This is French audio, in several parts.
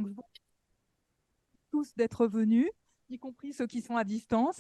Donc, je vous remercie tous d'être venus, y compris ceux qui sont à distance.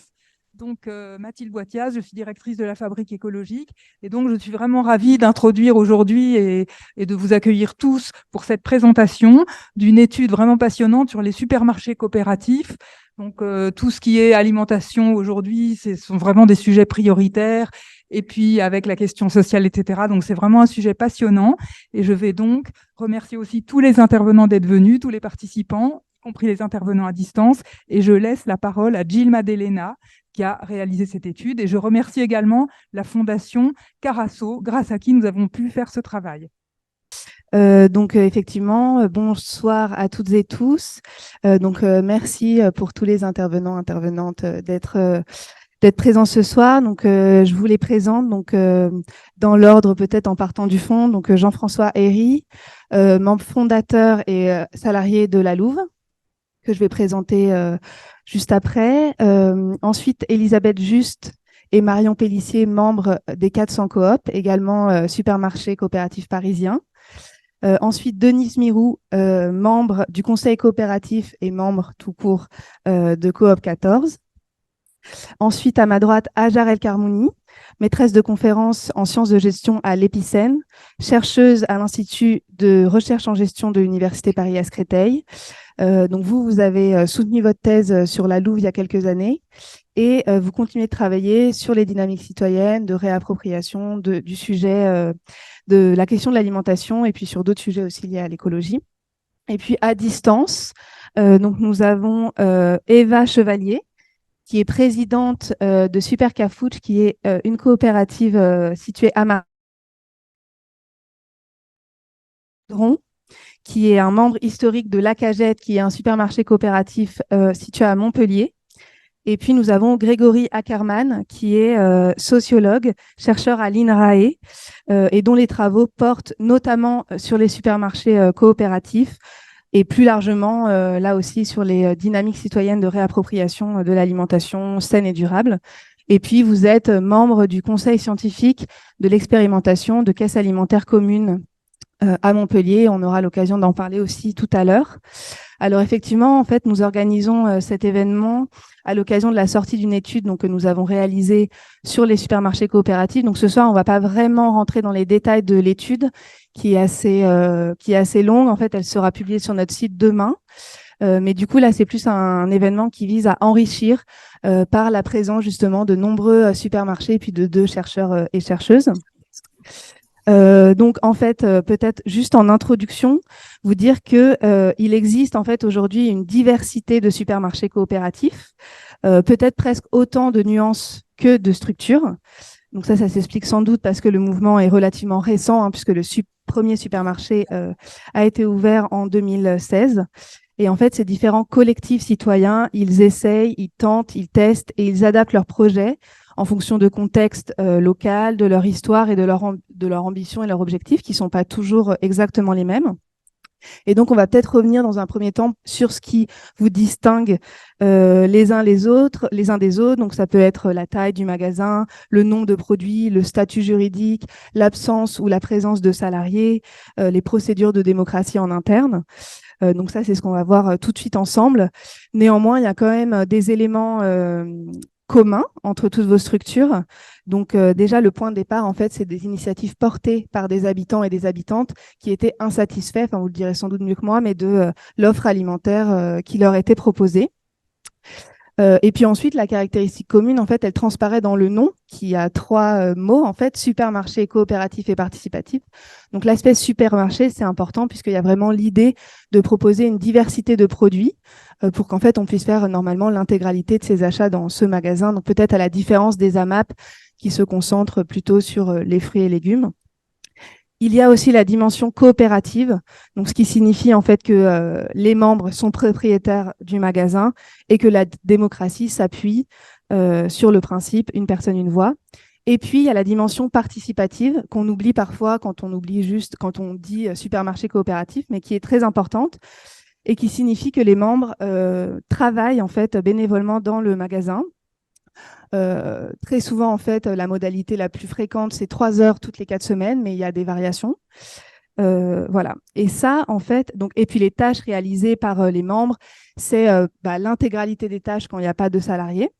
Donc, Mathilde Boitiaz, je suis directrice de la Fabrique écologique. Et donc, je suis vraiment ravie d'introduire aujourd'hui et de vous accueillir tous pour cette présentation d'une étude vraiment passionnante sur les supermarchés coopératifs. Donc, tout ce qui est alimentation aujourd'hui, ce sont vraiment des sujets prioritaires. Et puis, avec la question sociale, etc. Donc, c'est vraiment un sujet passionnant. Et je vais donc remercier aussi tous les intervenants d'être venus, tous les participants, y compris les intervenants à distance. Et je laisse la parole à Jill Madelena, qui a réalisé cette étude. Et je remercie également la Fondation Carasso, grâce à qui nous avons pu faire ce travail. Effectivement, bonsoir à toutes et tous. Merci pour tous les intervenants, intervenantes d'être présents ce soir. Je vous les présente dans l'ordre peut-être en partant du fond. Jean-François Herry, membre fondateur et salarié de la Louve, que je vais présenter juste après. Ensuite, Elisabeth Juste et Marion Pellissier, membres des 400 Coop, également supermarché coopératif parisien. Ensuite, Denise Mirou, membre du conseil coopératif et membre tout court de Coop 14. Ensuite, à ma droite, Hajar El Karmouni, maîtresse de conférence en sciences de gestion à l'Épicène, chercheuse à l'Institut de recherche en gestion de l'Université Paris-Est-Créteil. Vous avez soutenu votre thèse sur la Louve il y a quelques années et vous continuez de travailler sur les dynamiques citoyennes, de réappropriation du sujet de la question de l'alimentation et puis sur d'autres sujets aussi liés à l'écologie. Et puis à distance, nous avons Eva Chevalier, qui est présidente de Super Cafouche, qui est une coopérative située à Madron, qui est un membre historique de La Cagette, qui est un supermarché coopératif situé à Montpellier. Et puis, nous avons Grégory Ackermann, qui est sociologue, chercheur à l'INRAE, et dont les travaux portent notamment sur les supermarchés coopératifs et plus largement, là aussi, sur les dynamiques citoyennes de réappropriation de l'alimentation saine et durable. Et puis, vous êtes membre du conseil scientifique de l'expérimentation de caisses alimentaires communes à Montpellier. On aura l'occasion d'en parler aussi tout à l'heure. Alors effectivement, en fait, nous organisons cet événement à l'occasion de la sortie d'une étude que nous avons réalisée sur les supermarchés coopératifs. Donc ce soir, on ne va pas vraiment rentrer dans les détails de l'étude qui est assez longue. En fait, elle sera publiée sur notre site demain. Mais du coup, là, c'est plus un événement qui vise à enrichir par la présence justement de nombreux supermarchés et puis de 2 chercheurs et chercheuses. Peut-être juste en introduction, vous dire que il existe en fait aujourd'hui une diversité de supermarchés coopératifs, peut-être presque autant de nuances que de structures. Donc ça s'explique sans doute parce que le mouvement est relativement récent, puisque le premier supermarché a été ouvert en 2016. Et en fait, ces différents collectifs citoyens, ils essayent, ils tentent, ils testent et ils adaptent leurs projets en fonction de contexte local, de leur histoire et de leur ambition et leurs objectifs qui ne sont pas toujours exactement les mêmes. Et donc, on va peut-être revenir dans un premier temps sur ce qui vous distingue les uns des autres. Donc, ça peut être la taille du magasin, le nombre de produits, le statut juridique, l'absence ou la présence de salariés, les procédures de démocratie en interne. Donc ça, c'est ce qu'on va voir tout de suite ensemble. Néanmoins, il y a quand même des éléments communs entre toutes vos structures. Donc déjà, le point de départ, en fait, c'est des initiatives portées par des habitants et des habitantes qui étaient insatisfaits, enfin vous le direz sans doute mieux que moi, mais de l'offre alimentaire qui leur était proposée. Et puis ensuite, la caractéristique commune, en fait, elle transparaît dans le nom, qui a 3 mots, en fait, supermarché, coopératif et participatif. Donc l'aspect supermarché, c'est important puisqu'il y a vraiment l'idée de proposer une diversité de produits pour qu'en fait, on puisse faire normalement l'intégralité de ses achats dans ce magasin. Donc peut-être à la différence des AMAP qui se concentrent plutôt sur les fruits et légumes. Il y a aussi la dimension coopérative, donc ce qui signifie en fait que les membres sont propriétaires du magasin et que la démocratie s'appuie sur le principe une personne, une voix. Et puis, il y a la dimension participative qu'on oublie parfois quand on dit supermarché coopératif, mais qui est très importante et qui signifie que les membres travaillent en fait bénévolement dans le magasin. Très souvent, en fait, la modalité la plus fréquente, c'est 3 heures toutes les 4 semaines, mais il y a des variations. Voilà. Et ça, en fait, donc, et puis les tâches réalisées par les membres, c'est l'intégralité des tâches quand il n'y a pas de salariés.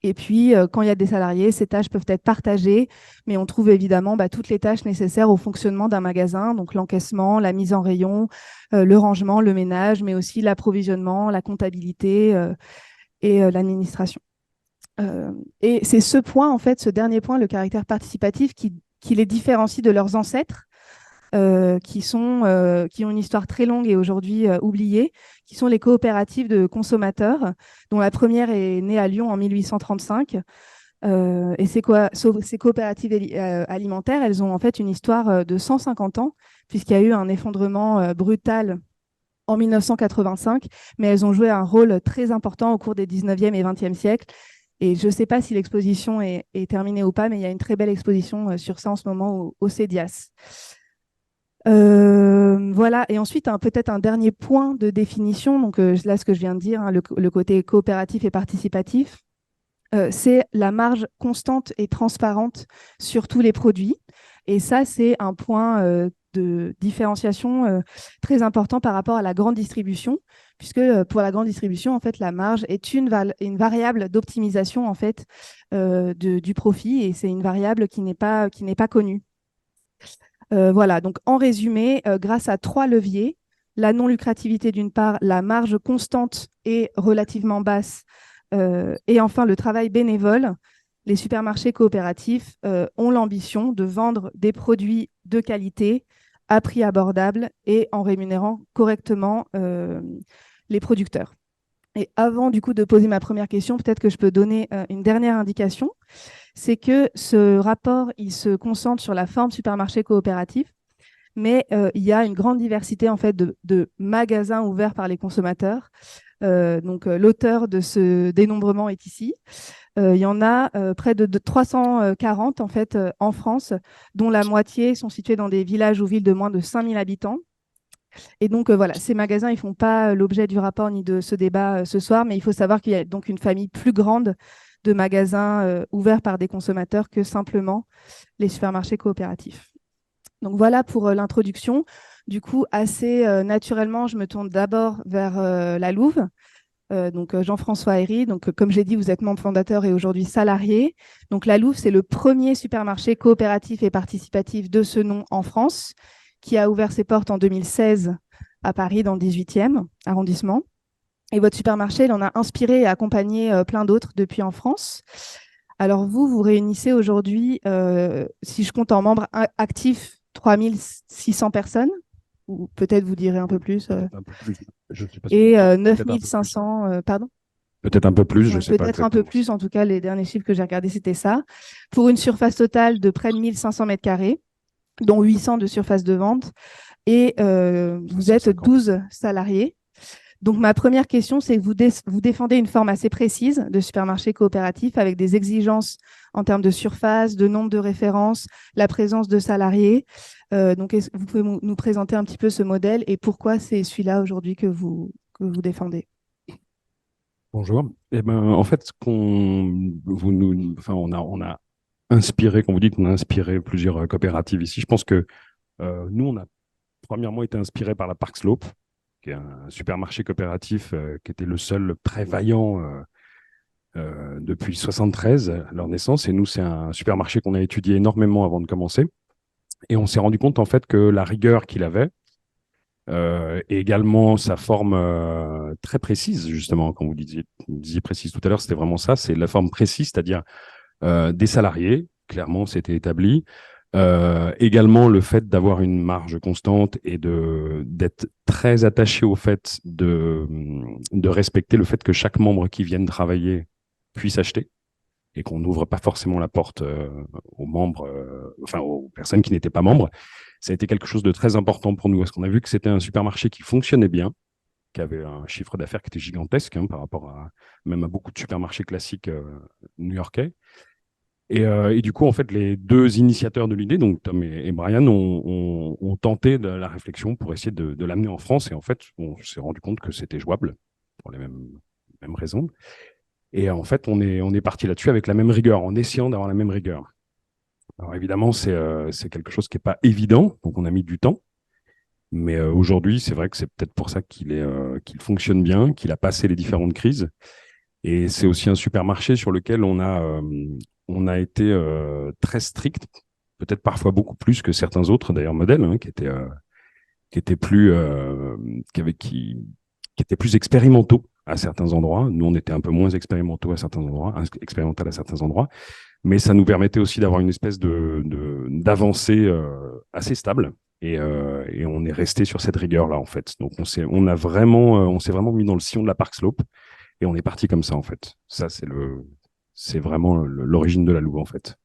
Et puis, quand il y a des salariés, ces tâches peuvent être partagées, mais on trouve évidemment toutes les tâches nécessaires au fonctionnement d'un magasin, donc l'encaissement, la mise en rayon, le rangement, le ménage, mais aussi l'approvisionnement, la comptabilité et l'administration. Et c'est ce point, en fait, ce dernier point, le caractère participatif, qui les différencie de leurs ancêtres, qui ont une histoire très longue et aujourd'hui oubliée, qui sont les coopératives de consommateurs, dont la première est née à Lyon en 1835. Et ces coopératives alimentaires, elles ont en fait une histoire de 150 ans, puisqu'il y a eu un effondrement brutal en 1985, mais elles ont joué un rôle très important au cours des 19e et 20e siècles. Et je ne sais pas si l'exposition est terminée ou pas, mais il y a une très belle exposition sur ça en ce moment au CEDIAS. Voilà, et ensuite peut-être un dernier point de définition, donc là ce que je viens de dire, hein, le côté coopératif et participatif, c'est la marge constante et transparente sur tous les produits. Et ça, c'est un point de différenciation très important par rapport à la grande distribution, puisque pour la grande distribution, en fait, la marge est une variable d'optimisation en fait du profit, et c'est une variable qui n'est pas connue. Voilà, donc en résumé, grâce à 3 leviers, la non-lucrativité d'une part, la marge constante et relativement basse, et enfin le travail bénévole, les supermarchés coopératifs ont l'ambition de vendre des produits de qualité à prix abordable et en rémunérant correctement les producteurs. Et avant du coup de poser ma première question, peut-être que je peux donner une dernière indication, c'est que ce rapport, il se concentre sur la forme supermarché coopératif, mais il y a une grande diversité en fait de magasins ouverts par les consommateurs. Donc l'auteur de ce dénombrement est ici. Il y en a près de 340 en fait en France, dont la moitié sont situés dans des villages ou villes de moins de 5000 habitants. Et donc, voilà, ces magasins, ils ne font pas l'objet du rapport ni de ce débat ce soir, mais il faut savoir qu'il y a donc une famille plus grande de magasins ouverts par des consommateurs que simplement les supermarchés coopératifs. Donc, voilà pour l'introduction. Du coup, assez naturellement, je me tourne d'abord vers la Louve. Donc, Jean-François Herry. Donc, comme j'ai dit, vous êtes membre fondateur et aujourd'hui salarié. Donc, la Louve, c'est le premier supermarché coopératif et participatif de ce nom en France, qui a ouvert ses portes en 2016 à Paris, dans le 18e arrondissement. Et votre supermarché, il en a inspiré et accompagné plein d'autres depuis en France. Alors vous réunissez aujourd'hui, si je compte en membres actifs, 3600 personnes, ou peut-être vous direz un peu plus. Un peu plus, je sais pas si Et peut-être 9500, pardon. Peut-être un peu plus, je Ouais, sais pas peut-être un peu exactement. plus, en tout cas, les derniers chiffres que j'ai regardés, c'était ça. Pour une surface totale de près de 1500 mètres carrés, dont 800 de surface de vente. Et vous êtes 150. 12 salariés. Donc, ma première question, c'est que vous défendez une forme assez précise de supermarché coopératif avec des exigences en termes de surface, de nombre de références, la présence de salariés. Donc, vous pouvez nous présenter un petit peu ce modèle et pourquoi c'est celui-là aujourd'hui que vous défendez? Bonjour. Eh ben, en fait, on a inspiré, quand vous dites qu'on a inspiré plusieurs coopératives ici, je pense que nous, on a premièrement été inspiré par la Park Slope, qui est un supermarché coopératif qui était le seul prévaillant depuis 73, à leur naissance. Et nous, c'est un supermarché qu'on a étudié énormément avant de commencer. Et on s'est rendu compte, en fait, que la rigueur qu'il avait, et également sa forme très précise, justement, comme vous disiez précise tout à l'heure, c'était vraiment ça, c'est la forme précise, c'est-à-dire des salariés, clairement, c'était établi. Également, le fait d'avoir une marge constante et d'être très attaché au fait de respecter le fait que chaque membre qui vienne travailler puisse acheter et qu'on n'ouvre pas forcément la porte aux membres, enfin aux personnes qui n'étaient pas membres. Ça a été quelque chose de très important pour nous parce qu'on a vu que c'était un supermarché qui fonctionnait bien, qui avait un chiffre d'affaires qui était gigantesque par rapport même à beaucoup de supermarchés classiques new-yorkais. Et du coup, en fait, les deux initiateurs de l'idée, donc Tom et Brian, ont tenté de la réflexion pour essayer de l'amener en France. Et en fait, on s'est rendu compte que c'était jouable pour les mêmes raisons. Et en fait, on est parti là-dessus avec la même rigueur, en essayant d'avoir la même rigueur. Alors évidemment, c'est quelque chose qui n'est pas évident, donc on a mis du temps. Mais aujourd'hui, c'est vrai que c'est peut-être pour ça qu'il fonctionne bien, qu'il a passé les différentes crises. Et c'est aussi un supermarché sur lequel on a été très strict, peut-être parfois beaucoup plus que certains autres d'ailleurs modèles, hein, qui étaient plus, qui étaient plus expérimentaux à certains endroits. Nous, on était un peu moins expérimentaux à certains endroits, expérimental à certains endroits, mais ça nous permettait aussi d'avoir une espèce d'avancée assez stable. Et on est resté sur cette rigueur-là, en fait. Donc, on s'est vraiment mis dans le sillon de la Park Slope et on est parti comme ça, en fait. Ça, c'est vraiment l'origine de la Louve, en fait.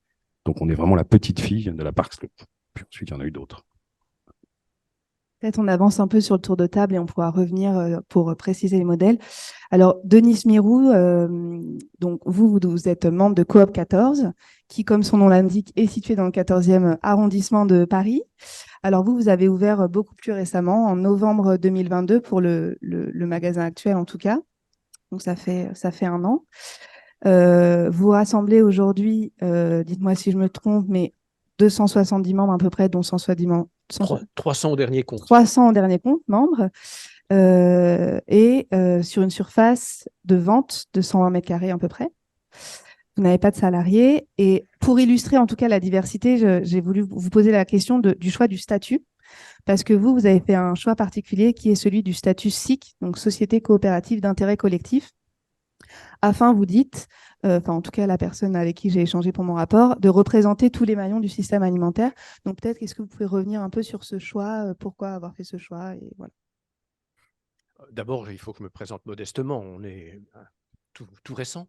Donc, on est vraiment la petite fille de la Park Slope. Puis ensuite, il y en a eu d'autres. Peut-être on avance un peu sur le tour de table et on pourra revenir pour préciser les modèles. Alors, Denis Mirou, donc vous êtes membre de Coop 14, qui, comme son nom l'indique, est situé dans le 14e arrondissement de Paris. Alors, vous avez ouvert beaucoup plus récemment, en novembre 2022, pour le magasin actuel en tout cas. Donc, ça fait 1 an. Vous rassemblez aujourd'hui, dites-moi si je me trompe, mais 270 membres à peu près, dont 300 au dernier compte. 300 au dernier compte, membres, sur une surface de vente de 120 mètres carrés à peu près. Vous n'avez pas de salariés. Et pour illustrer en tout cas la diversité, j'ai voulu vous poser la question du choix du statut, parce que vous avez fait un choix particulier qui est celui du statut SIC, donc Société coopérative d'intérêt collectif, afin, vous dites, en tout cas la personne avec qui j'ai échangé pour mon rapport, de représenter tous les maillons du système alimentaire. Donc peut-être, est-ce que vous pouvez revenir un peu sur ce choix, pourquoi avoir fait ce choix et voilà. D'abord, il faut que je me présente modestement. On est tout récent.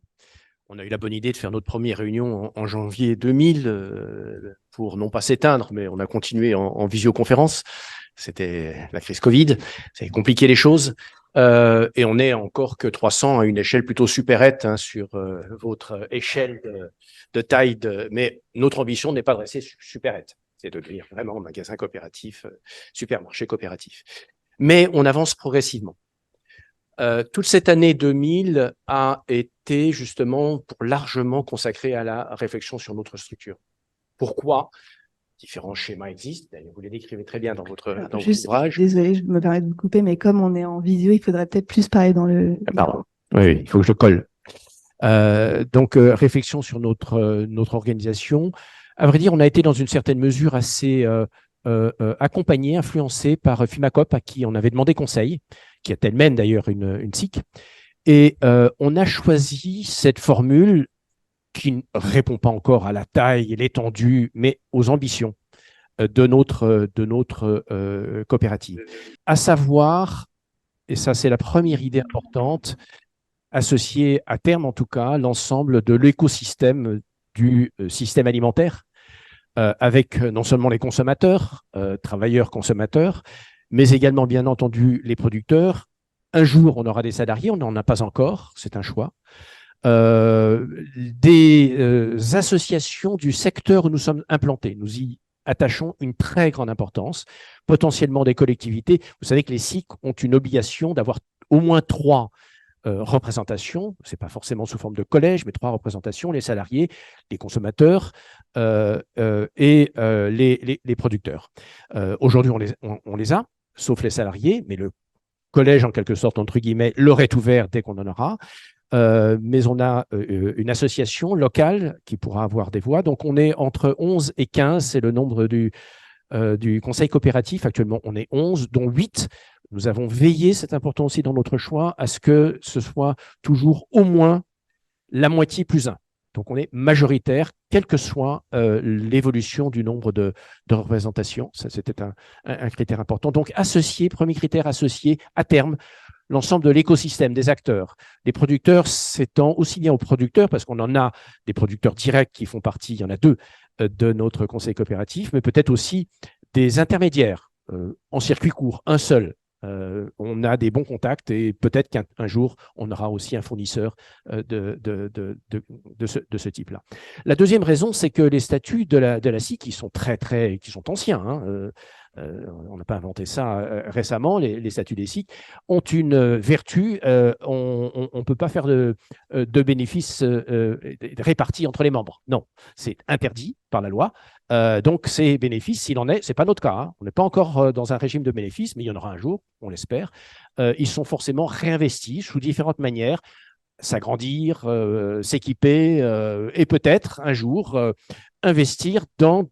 On a eu la bonne idée de faire notre première réunion en janvier 2000 pour non pas s'éteindre, mais on a continué en visioconférence. C'était la crise Covid, ça a compliqué les choses. Et on n'est encore que 300 à une échelle plutôt supérette sur votre échelle de taille. Mais notre ambition n'est pas de rester supérette, c'est de devenir vraiment un magasin coopératif, supermarché coopératif. Mais on avance progressivement. Toute cette année 2000 a été justement pour largement consacrée à la réflexion sur notre structure. Pourquoi? Différents schémas existent, d'ailleurs vous les décrivez très bien dans votre ouvrage. Désolée, je me permets de vous couper, mais comme on est en visio, il faudrait peut-être plus parler dans le... Pardon, oui, il faut que je colle. Donc, réflexion sur notre organisation. À vrai dire, on a été dans une certaine mesure assez accompagné, influencé par Fumacop, à qui on avait demandé conseil, qui est elle-même d'ailleurs une SIC. Et on a choisi cette formule qui ne répond pas encore à la taille et l'étendue, mais aux ambitions de notre coopérative. À savoir, et ça c'est la première idée importante, associer à terme en tout cas l'ensemble de l'écosystème du système alimentaire, avec non seulement les consommateurs, travailleurs consommateurs, mais également bien entendu les producteurs. Un jour, on aura des salariés, on n'en a pas encore, c'est un choix. Des associations du secteur où nous sommes implantés. Nous y attachons une très grande importance, potentiellement des collectivités. Vous savez que les SIC ont une obligation d'avoir au moins 3 représentations, ce n'est pas forcément sous forme de collège, mais 3 représentations, les salariés, les consommateurs et les producteurs. Aujourd'hui, on les a, sauf les salariés, mais le collège, en quelque sorte, entre guillemets, leur est ouvert dès qu'on en aura. Mais on a une association locale qui pourra avoir des voix. Donc, on est entre 11 et 15, c'est le nombre du conseil coopératif. Actuellement, on est 11, dont 8. Nous avons veillé, c'est important aussi dans notre choix, à ce que ce soit toujours au moins la moitié plus 1. Donc, on est majoritaire, quelle que soit l'évolution du nombre de représentations. Ça, c'était un critère important. Donc, associer, premier critère, associer à terme l'ensemble de l'écosystème des acteurs. Les producteurs s'étend aussi bien aux producteurs, parce qu'on en a des producteurs directs qui font partie, il y en a 2 de notre conseil coopératif, mais peut-être aussi des intermédiaires en circuit court, un seul. On a des bons contacts et peut-être qu'un jour, on aura aussi un fournisseur de ce type-là. La deuxième raison, c'est que les statuts de la SIC, qui sont qui sont anciens, on n'a pas inventé ça récemment, les statuts des SIC, ont une vertu, on ne peut pas faire de bénéfices répartis entre les membres. Non, c'est interdit par la loi. Donc, ces bénéfices, s'il en est, ce n'est pas notre cas, hein. On n'est pas encore dans un régime de bénéfices, mais il y en aura un jour, on l'espère. Ils sont forcément réinvestis sous différentes manières, s'agrandir, s'équiper et peut-être un jour investir dans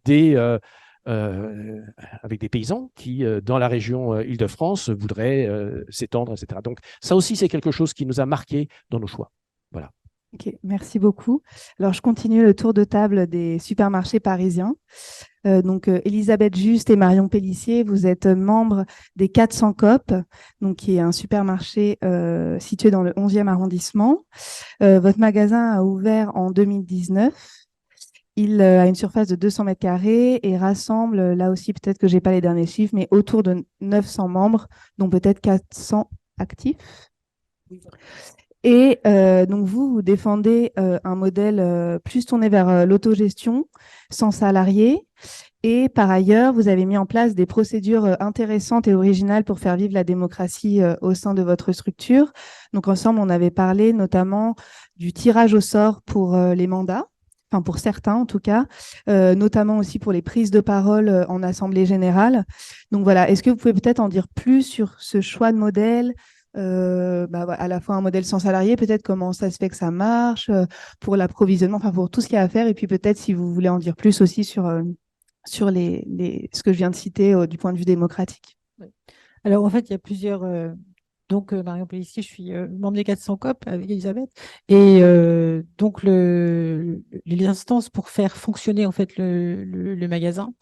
avec des paysans qui, dans la région Île-de-France, voudraient s'étendre, etc. Donc, ça aussi, c'est quelque chose qui nous a marqué dans nos choix. Voilà. Ok, merci beaucoup. Alors, je continue le tour de table des supermarchés parisiens. Elisabeth Juste et Marion Pellissier, vous êtes membres des 400 Coop, donc qui est un supermarché situé dans le 11e arrondissement. Votre magasin a ouvert en 2019. Il a une surface de 200 mètres carrés et rassemble, là aussi, peut-être que je n'ai pas les derniers chiffres, mais autour de 900 membres, dont peut-être 400 actifs. Oui. Et donc, vous défendez un modèle plus tourné vers l'autogestion, sans salariés. Et par ailleurs, vous avez mis en place des procédures intéressantes et originales pour faire vivre la démocratie au sein de votre structure. Donc, ensemble, on avait parlé notamment du tirage au sort pour les mandats, enfin pour certains en tout cas, notamment aussi pour les prises de parole en assemblée générale. Donc voilà, est-ce que vous pouvez peut-être en dire plus sur ce choix de modèle, à la fois un modèle sans salarié, peut-être comment ça se fait que ça marche, pour l'approvisionnement, enfin pour tout ce qu'il y a à faire, et puis peut-être si vous voulez en dire plus aussi sur ce que je viens de citer du point de vue démocratique. Alors en fait, il y a plusieurs... Marion Pellissier, je suis membre des 400 Coop avec Elisabeth. Et donc, les instances pour faire fonctionner en fait le magasin,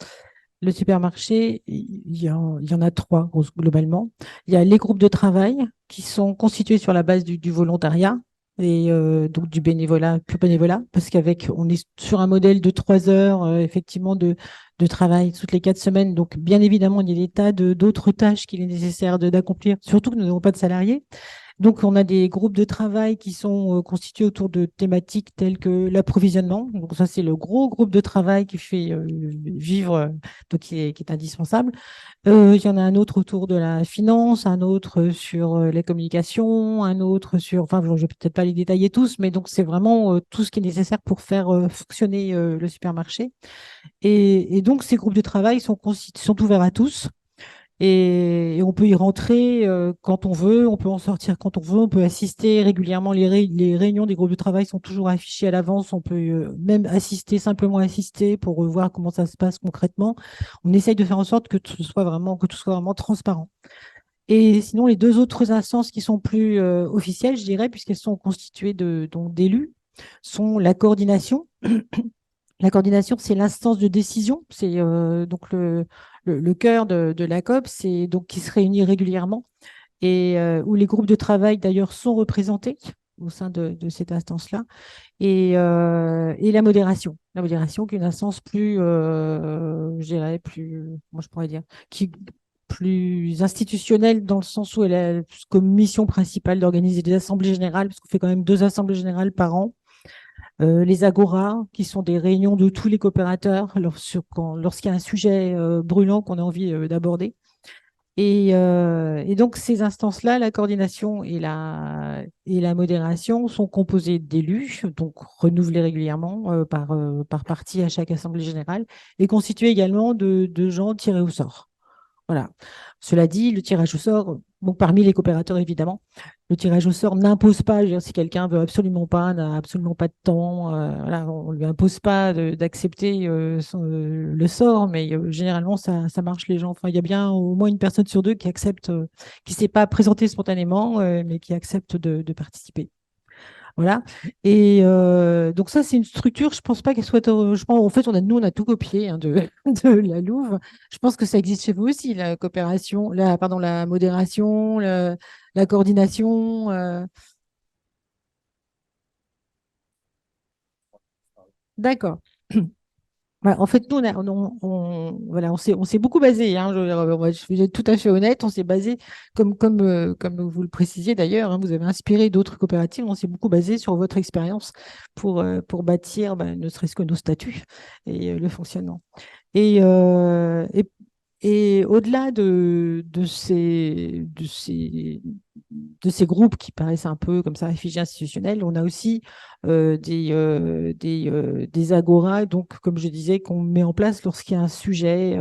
le supermarché, il y en a trois globalement. Il y a les groupes de travail qui sont constitués sur la base du volontariat et donc du bénévolat, pur bénévolat, parce on est sur un modèle de 3 heures effectivement de travail toutes les 4 semaines. Donc, bien évidemment, il y a des tas d'autres tâches qu'il est nécessaire d'accomplir, surtout que nous n'avons pas de salariés. Donc, on a des groupes de travail qui sont constitués autour de thématiques telles que l'approvisionnement. Donc, ça, c'est le gros groupe de travail qui fait vivre, donc qui est indispensable. Il y en a un autre autour de la finance, un autre sur les communications, un autre sur, enfin, je ne vais peut-être pas les détailler tous, mais donc c'est vraiment tout ce qui est nécessaire pour faire fonctionner le supermarché. Et donc, ces groupes de travail sont ouverts à tous. Et on peut y rentrer quand on veut, on peut en sortir quand on veut, on peut assister régulièrement. Les réunions des groupes de travail sont toujours affichées à l'avance. On peut même simplement assister pour voir comment ça se passe concrètement. On essaye de faire en sorte que tout soit vraiment transparent. Et sinon, les deux autres instances qui sont plus officielles, je dirais, puisqu'elles sont constituées d'élus, sont la coordination. La coordination, c'est l'instance de décision, c'est donc le cœur de la COP, c'est donc qui se réunit régulièrement et où les groupes de travail d'ailleurs sont représentés au sein de cette instance-là, et la modération. La modération qui est une instance plus, je dirais, moi je pourrais dire, plus institutionnelle dans le sens où elle a comme mission principale d'organiser des assemblées générales, parce qu'on fait quand même 2 assemblées générales par an. Les agoras, qui sont des réunions de tous les coopérateurs lorsqu'il y a un sujet brûlant qu'on a envie d'aborder. Et donc, ces instances-là, la coordination et la modération, sont composées d'élus, donc renouvelés régulièrement par parti à chaque assemblée générale, et constituées également de gens tirés au sort. Voilà. Cela dit, le tirage au sort, donc parmi les coopérateurs évidemment, le tirage au sort n'impose pas, si quelqu'un veut absolument pas, n'a absolument pas de temps, voilà, on ne lui impose pas d'accepter le sort, mais généralement ça marche les gens. Enfin, il y a bien au moins une personne sur 2 qui accepte, qui ne s'est pas présentée spontanément, mais qui accepte de participer. Voilà. Et donc ça, c'est une structure, je pense pas qu'elle soit... en fait, nous, on a tout copié de la Louve. Je pense que ça existe chez vous aussi, la coopération, la modération, la coordination. D'accord. En fait, nous, on s'est beaucoup basé, hein, je vais être tout à fait honnête, on s'est basé, comme vous le précisiez d'ailleurs, hein, vous avez inspiré d'autres coopératives, on s'est beaucoup basé sur votre expérience pour bâtir ne serait-ce que nos statuts et le fonctionnement. Et Et au-delà de ces groupes qui paraissent un peu comme ça réfugiés institutionnels, on a aussi des agoras, donc comme je disais, qu'on met en place lorsqu'il y a un sujet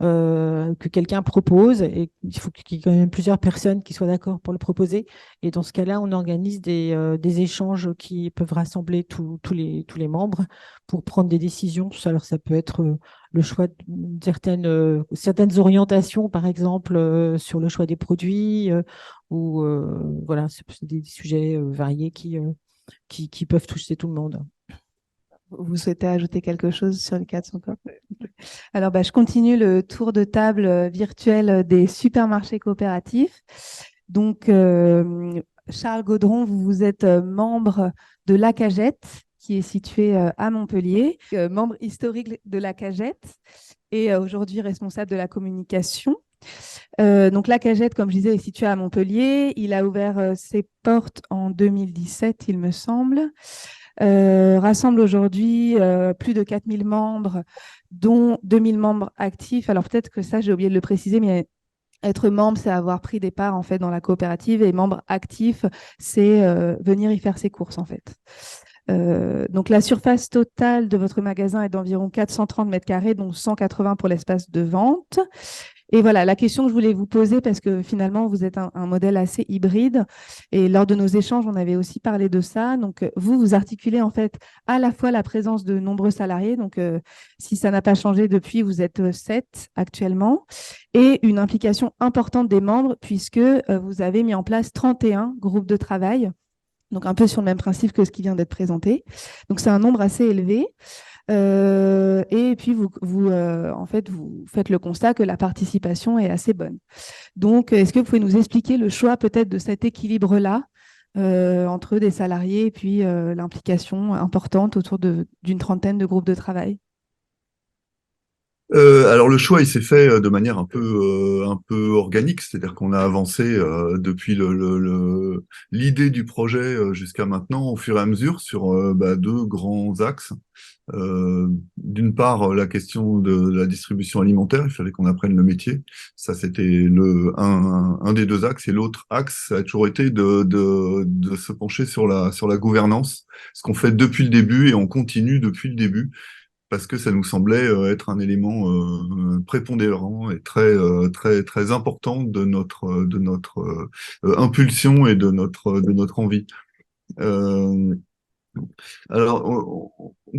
que quelqu'un propose, et il faut qu'il y ait quand même plusieurs personnes qui soient d'accord pour le proposer. Et dans ce cas-là, on organise des échanges qui peuvent rassembler tous les membres pour prendre des décisions. Alors ça peut être le choix de certaines orientations, par exemple, sur le choix des produits, ou voilà, c'est des sujets variés qui peuvent toucher tout le monde. Vous souhaitez ajouter quelque chose sur les 400 COP? Alors, je continue le tour de table virtuel des supermarchés coopératifs. Donc, Charles Gaudron, vous êtes membre de la Cagette, qui est située à Montpellier, membre historique de la Cagette et aujourd'hui responsable de la communication. Donc, la Cagette, comme je disais, est située à Montpellier. Il a ouvert ses portes en 2017, il me semble. Rassemble aujourd'hui plus de 4000 membres, dont 2000 membres actifs. Alors peut-être que ça, j'ai oublié de le préciser, mais être membre, c'est avoir pris des parts en fait dans la coopérative, et membre actif, c'est venir y faire ses courses en fait. Donc la surface totale de votre magasin est d'environ 430 mètres carrés, dont 180 pour l'espace de vente. Et voilà, la question que je voulais vous poser, parce que finalement, vous êtes un modèle assez hybride. Et lors de nos échanges, on avait aussi parlé de ça. Donc, vous articulez en fait à la fois la présence de nombreux salariés. Donc, si ça n'a pas changé depuis, vous êtes 7 actuellement. Et une implication importante des membres, puisque vous avez mis en place 31 groupes de travail. Donc, un peu sur le même principe que ce qui vient d'être présenté. Donc, c'est un nombre assez élevé. Et puis, en fait, vous faites le constat que la participation est assez bonne. Donc, est-ce que vous pouvez nous expliquer le choix peut-être de cet équilibre-là entre des salariés et puis l'implication importante autour d'une trentaine de groupes de travail? Alors le choix, il s'est fait de manière un peu organique, c'est-à-dire qu'on a avancé depuis l'idée du projet jusqu'à maintenant au fur et à mesure sur deux grands axes. D'une part, la question de la distribution alimentaire, il fallait qu'on apprenne le métier. Ça, c'était un des deux axes. Et l'autre axe, ça a toujours été de se pencher sur la gouvernance, ce qu'on fait depuis le début et on continue depuis le début, parce que ça nous semblait être un élément prépondérant et très important de notre impulsion et de notre envie. Alors,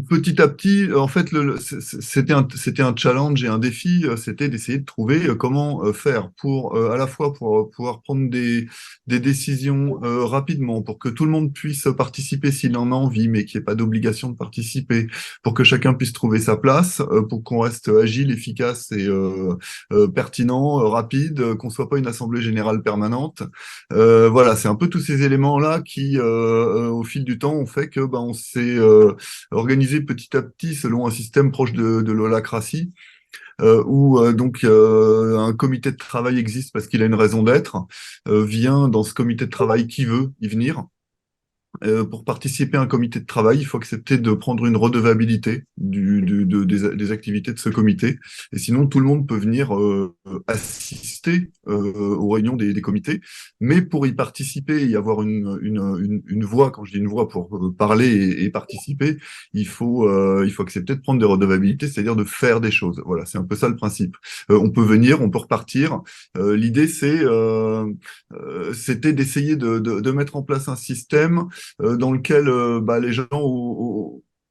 petit à petit, en fait, c'était un challenge et un défi, c'était d'essayer de trouver comment faire pour à la fois pour pouvoir prendre des décisions rapidement, pour que tout le monde puisse participer s'il en a envie, mais qu'il n'y ait pas d'obligation de participer, pour que chacun puisse trouver sa place, pour qu'on reste agile, efficace et pertinent, rapide, qu'on soit pas une assemblée générale permanente. Voilà, c'est un peu tous ces éléments-là qui, au fil du temps, ont fait que on s'est organisé petit à petit selon un système proche de l'holacratie, où donc un comité de travail existe parce qu'il a une raison d'être, vient dans ce comité de travail qui veut y venir. Pour participer à un comité de travail, il faut accepter de prendre une redevabilité des activités de ce comité. Et sinon, tout le monde peut venir assister aux réunions des comités. Mais pour y participer et y avoir une voix, quand je dis une voix pour parler et participer, il faut accepter de prendre des redevabilités, c'est-à-dire de faire des choses. Voilà, c'est un peu ça le principe. On peut venir, on peut repartir. L'idée, c'était d'essayer de mettre en place un système dans lequel les gens,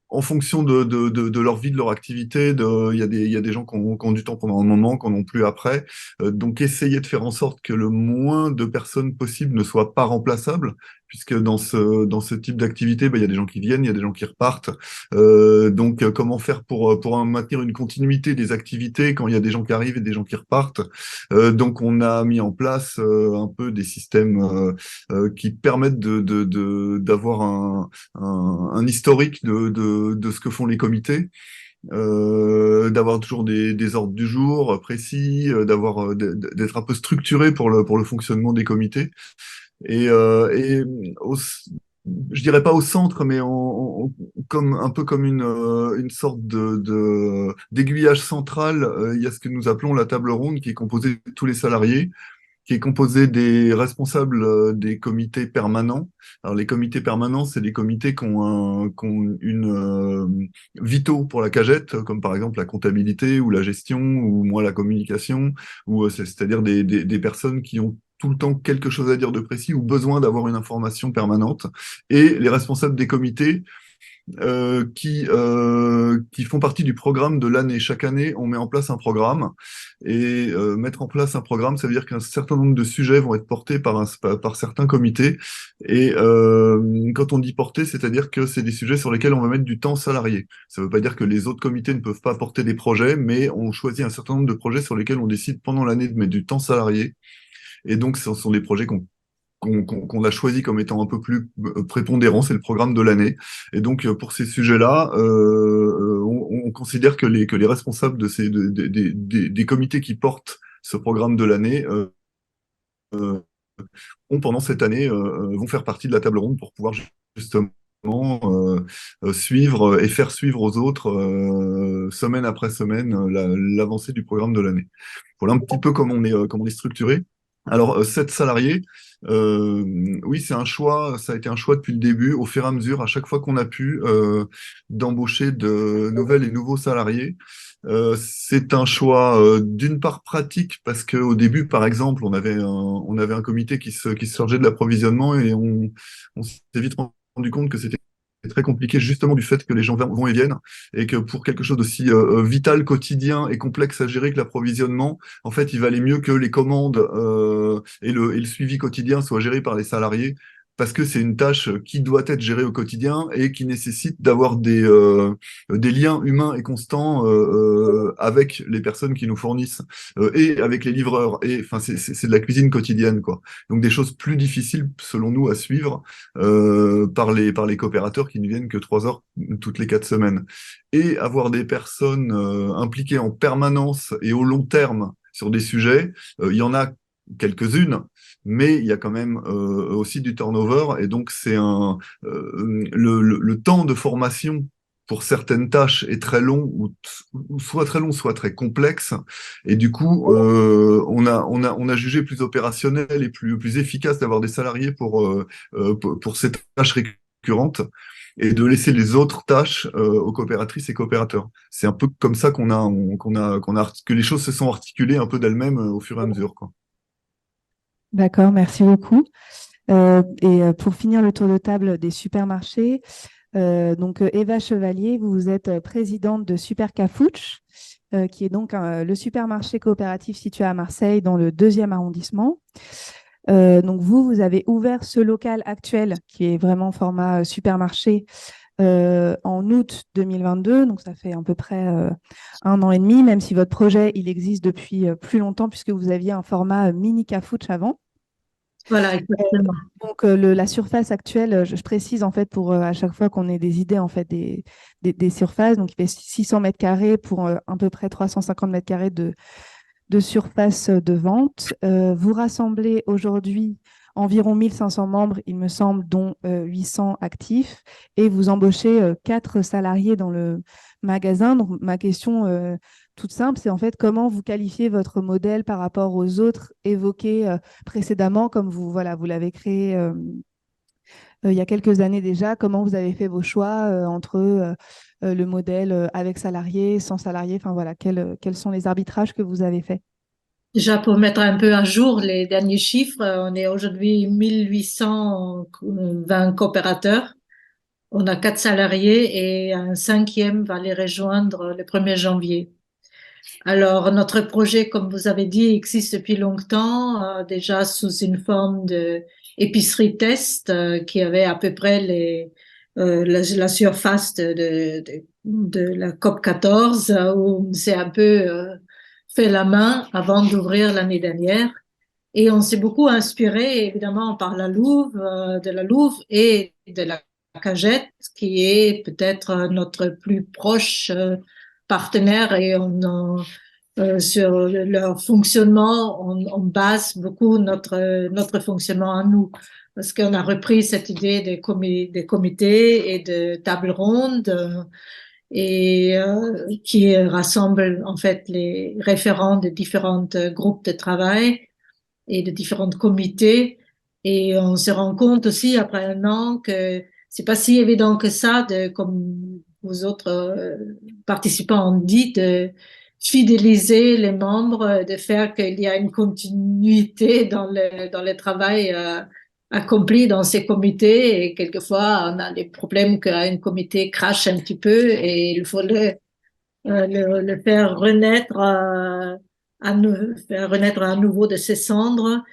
en fonction de leur vie, de leur activité, il y a des gens qui ont du temps pendant un moment, qui n'en ont plus après. Donc, essayer de faire en sorte que le moins de personnes possible ne soient pas remplaçables, puisque dans ce type d'activité, il y a des gens qui viennent, il y a des gens qui repartent. Donc, comment faire pour maintenir une continuité des activités quand il y a des gens qui arrivent et des gens qui repartent. Donc, on a mis en place un peu des systèmes qui permettent d'avoir un historique de ce que font les comités. D'avoir toujours des ordres du jour précis, d'être un peu structuré pour le fonctionnement des comités. Et je dirais pas au centre, mais comme un peu comme une sorte d'aiguillage central. Il y a ce que nous appelons la table ronde, qui est composée de tous les salariés, qui est composé des responsables des comités permanents. Alors les comités permanents, c'est des comités qui ont une vitaux pour la CAGET, comme par exemple la comptabilité ou la gestion ou moi la communication, ou c'est-à-dire des personnes qui ont tout le temps quelque chose à dire de précis ou besoin d'avoir une information permanente. Et les responsables des comités, qui font partie du programme de l'année. Chaque année, on met en place un programme. Et mettre en place un programme, ça veut dire qu'un certain nombre de sujets vont être portés par certains comités. Et quand on dit porter, c'est-à-dire que c'est des sujets sur lesquels on va mettre du temps salarié. Ça ne veut pas dire que les autres comités ne peuvent pas porter des projets, mais on choisit un certain nombre de projets sur lesquels on décide pendant l'année de mettre du temps salarié. Et donc, ce sont des projets qu'on a choisi comme étant un peu plus prépondérant, c'est le programme de l'année. Et donc, pour ces sujets-là, on considère que les responsables des comités qui portent ce programme de l'année pendant cette année, vont faire partie de la table ronde pour pouvoir justement suivre et faire suivre aux autres, semaine après semaine, l'avancée du programme de l'année. Voilà un petit peu comment on est structuré. Alors, 7 salariés, oui, c'est un choix, ça a été un choix depuis le début, au fur et à mesure, à chaque fois qu'on a pu, d'embaucher de nouvelles et nouveaux salariés. C'est un choix d'une part pratique, parce qu'au début, par exemple, on avait un comité qui se chargeait de l'approvisionnement, et on s'est vite rendu compte que c'était très compliqué, justement du fait que les gens vont et viennent, et que pour quelque chose d'aussi vital, quotidien et complexe à gérer que l'approvisionnement, en fait, il valait mieux que les commandes et le suivi quotidien soient gérés par les salariés, parce que c'est une tâche qui doit être gérée au quotidien et qui nécessite d'avoir des liens humains et constants avec les personnes qui nous fournissent et avec les livreurs. Et enfin, c'est de la cuisine quotidienne, quoi. Donc des choses plus difficiles, selon nous, à suivre par les coopérateurs qui ne viennent que 3 heures toutes les 4 semaines. Et avoir des personnes impliquées en permanence et au long terme sur des sujets, il y en a quelques-unes, mais il y a quand même aussi du turnover, et donc le temps de formation pour certaines tâches est très long, ou soit très long, soit très complexe, et du coup, on a jugé plus opérationnel et plus efficace d'avoir des salariés pour ces tâches récurrentes, et de laisser les autres tâches aux coopératrices et coopérateurs. C'est un peu comme ça que les choses se sont articulées un peu d'elles-mêmes au fur et à mesure, quoi. D'accord, merci beaucoup. Pour finir le tour de table des supermarchés, donc Eva Chevalier, vous êtes présidente de Super Cafouche, qui est donc le supermarché coopératif situé à Marseille dans le 2e arrondissement. Donc vous avez ouvert ce local actuel qui est vraiment format supermarché en août 2022, donc ça fait à peu près 1 an et demi, même si votre projet il existe depuis plus longtemps puisque vous aviez un format mini Cafouche avant. Voilà, exactement. Donc la surface actuelle, je précise en fait pour à chaque fois qu'on ait des idées en fait des surfaces, donc il fait 600 mètres carrés pour à peu près 350 mètres carrés de surface de vente. Vous rassemblez aujourd'hui environ 1500 membres, il me semble, dont 800 actifs, et vous embauchez 4 salariés dans le magasin. Donc ma question toute simple, c'est en fait comment vous qualifiez votre modèle par rapport aux autres évoqués précédemment, comme vous l'avez créé il y a quelques années déjà. Comment vous avez fait vos choix entre le modèle avec salariés, sans salariés, enfin voilà, quels sont les arbitrages que vous avez faits? Déjà, pour mettre un peu à jour les derniers chiffres, on est aujourd'hui 1820 coopérateurs. On a 4 salariés et un 5e va les rejoindre le 1er janvier. Alors, notre projet, comme vous avez dit, existe depuis longtemps, déjà sous une forme de épicerie test qui avait à peu près la surface de la COP 14, où c'est un peu fait la main avant d'ouvrir l'année dernière. Et on s'est beaucoup inspiré, évidemment, par de la Louve et de la Cagette, qui est peut-être notre plus proche partenaire, et sur leur fonctionnement, on base beaucoup notre fonctionnement à nous. Parce qu'on a repris cette idée des comités et de tables rondes et qui rassemblent en fait les référents de différents groupes de travail et de différents comités. Et on se rend compte aussi après un an que c'est pas si évident que ça, comme vous autres participants ont dit, de fidéliser les membres, de faire qu'il y a une continuité dans le travail accompli dans ces comités. Et quelquefois, on a des problèmes qu'un comité crache un petit peu et il faut le faire renaître, faire renaître à nouveau de ses cendres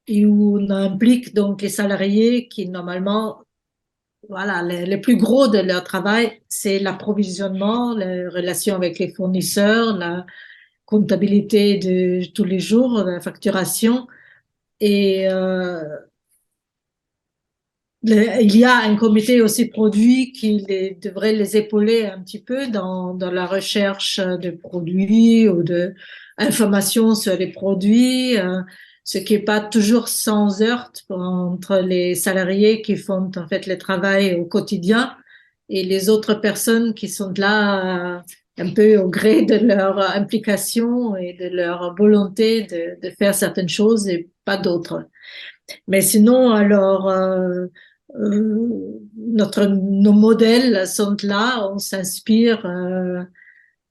et où on implique donc les salariés qui normalement, voilà, le plus gros de leur travail, c'est l'approvisionnement, les relations avec les fournisseurs, la comptabilité de tous les jours, la facturation. Et il y a un comité aussi produit qui devrait les épauler un petit peu dans la recherche de produits ou de informations sur les produits, ce qui est pas toujours sans heurte entre les salariés qui font en fait le travail au quotidien et les autres personnes qui sont là un peu au gré de leur implication et de leur volonté de faire certaines choses et pas d'autres. Mais sinon, alors, nos modèles sont là, on s'inspire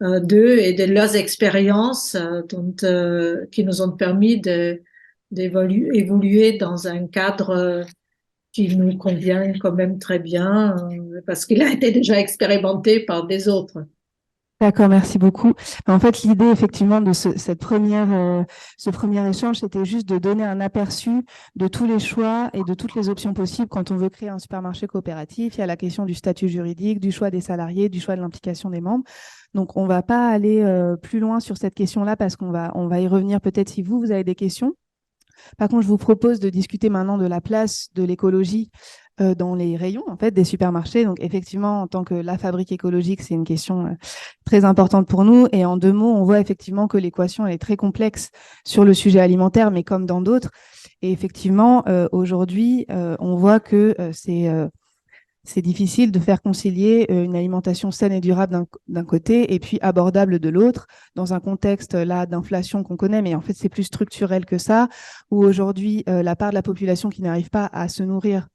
d'eux et de leurs expériences qui nous ont permis d'évoluer dans un cadre qui nous convient quand même très bien parce qu'il a été déjà expérimenté par des autres. D'accord, merci beaucoup. En fait, l'idée effectivement de ce premier échange, c'était juste de donner un aperçu de tous les choix et de toutes les options possibles quand on veut créer un supermarché coopératif. Il y a la question du statut juridique, du choix des salariés, du choix de l'implication des membres. Donc, on ne va pas aller plus loin sur cette question-là parce qu'on va y revenir peut-être si vous avez des questions. Par contre, je vous propose de discuter maintenant de la place de l'écologie dans les rayons en fait des supermarchés. Donc effectivement, en tant que la fabrique écologique, c'est une question très importante pour nous. Et en 2 mots, on voit effectivement que l'équation est très complexe sur le sujet alimentaire, mais comme dans d'autres. Et effectivement, aujourd'hui, on voit que c'est difficile de faire concilier une alimentation saine et durable d'un côté et puis abordable de l'autre, dans un contexte là d'inflation qu'on connaît, mais en fait c'est plus structurel que ça, où aujourd'hui la part de la population qui n'arrive pas à se nourrir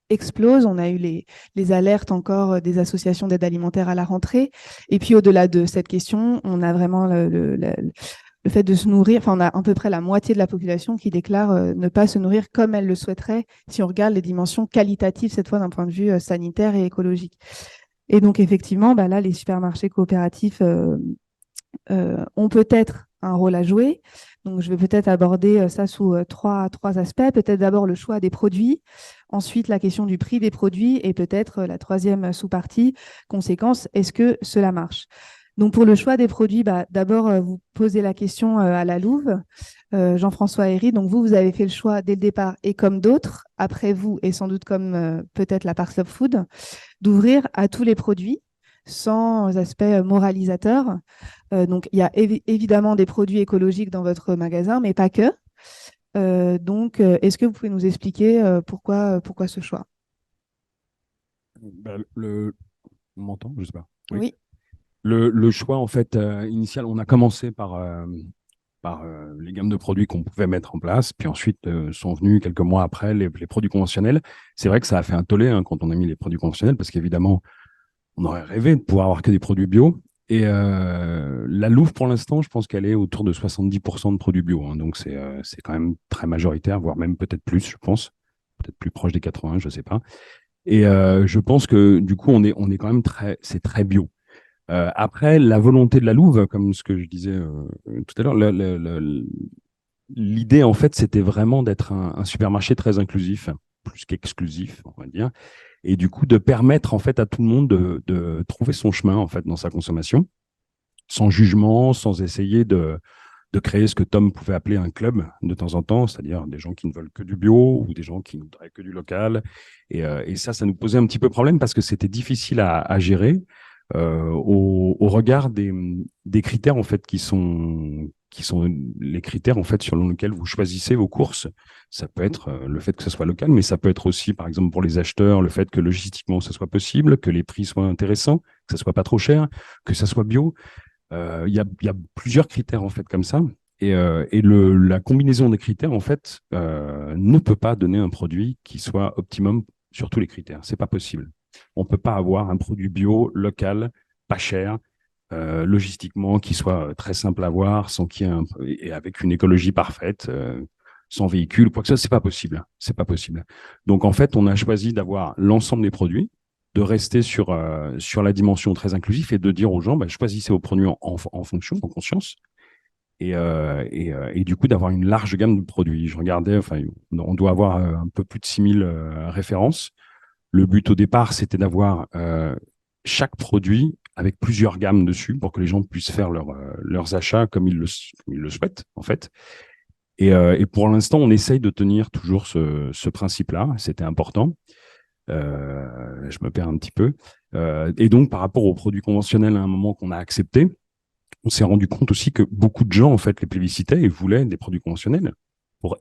explose. On a eu les alertes encore des associations d'aide alimentaire à la rentrée. Et puis au-delà de cette question, on a vraiment le fait de se nourrir, enfin on a à peu près la moitié de la population qui déclare ne pas se nourrir comme elle le souhaiterait si on regarde les dimensions qualitatives, cette fois d'un point de vue sanitaire et écologique. Et donc effectivement, là, les supermarchés coopératifs ont peut-être un rôle à jouer. Donc, je vais peut-être aborder ça sous trois aspects. Peut-être d'abord le choix des produits, ensuite la question du prix des produits et peut-être la troisième sous-partie, conséquence, est-ce que cela marche? Donc, pour le choix des produits, d'abord, vous posez la question à la Louve, Jean-François Herry. Donc, vous avez fait le choix dès le départ et comme d'autres, après vous et sans doute comme peut-être la Park Slope Food, d'ouvrir à tous les produits sans aspect moralisateur. Donc, il y a évidemment des produits écologiques dans votre magasin, mais pas que. Donc, est-ce que vous pouvez nous expliquer pourquoi ce choix? On m'entend? Je sais pas. Oui. Le choix, en fait, initial, on a commencé par les gammes de produits qu'on pouvait mettre en place, puis ensuite sont venus quelques mois après les produits conventionnels. C'est vrai que ça a fait un tollé quand on a mis les produits conventionnels, parce qu'évidemment, on aurait rêvé de pouvoir avoir que des produits bio. Et la Louve, pour l'instant, je pense qu'elle est autour de 70% de produits bio. Donc, c'est quand même très majoritaire, voire même peut-être plus, je pense. Peut-être plus proche des 80, je ne sais pas. Et je pense que du coup, on est quand même c'est très bio. Après, la volonté de la Louve, comme ce que je disais tout à l'heure, l'idée, en fait, c'était vraiment d'être un supermarché très inclusif, plus qu'exclusif, on va dire. Et du coup, de permettre en fait à tout le monde de trouver son chemin en fait dans sa consommation, sans jugement, sans essayer de créer ce que Tom pouvait appeler un club de temps en temps, c'est-à-dire des gens qui ne veulent que du bio ou des gens qui ne voudraient que du local. Et ça nous posait un petit peu problème parce que c'était difficile à gérer. au regard des critères en fait qui sont les critères en fait sur lesquels vous choisissez vos courses. Ça peut être le fait que ce soit local, mais ça peut être aussi, par exemple, pour les acheteurs, le fait que logistiquement ça soit possible, que les prix soient intéressants, que ça soit pas trop cher, que ça soit bio. Il y a plusieurs critères en fait comme ça. Et la combinaison des critères, en fait, ne peut pas donner un produit qui soit optimum sur tous les critères. C'est pas possible. On peut pas avoir un produit bio, local, pas cher, logistiquement, qui soit très simple à avoir, sans qu'il y ait et avec une écologie parfaite, sans véhicule, quoi que ce soit. C'est pas possible. C'est pas possible. Donc, en fait, on a choisi d'avoir l'ensemble des produits, de rester sur la dimension très inclusive et de dire aux gens, bah, choisissez vos produits en fonction, en conscience. Et du coup, d'avoir une large gamme de produits. Je regardais, enfin, on doit avoir un peu plus de 6000 références. Le but au départ, c'était d'avoir chaque produit avec plusieurs gammes dessus pour que les gens puissent faire leurs achats comme ils le souhaitent, en fait. Et pour l'instant, on essaye de tenir toujours ce principe-là. C'était important. Je me perds un petit peu. Et donc, par rapport aux produits conventionnels, à un moment qu'on a accepté, on s'est rendu compte aussi que beaucoup de gens, en fait, les plébiscitaient et voulaient des produits conventionnels,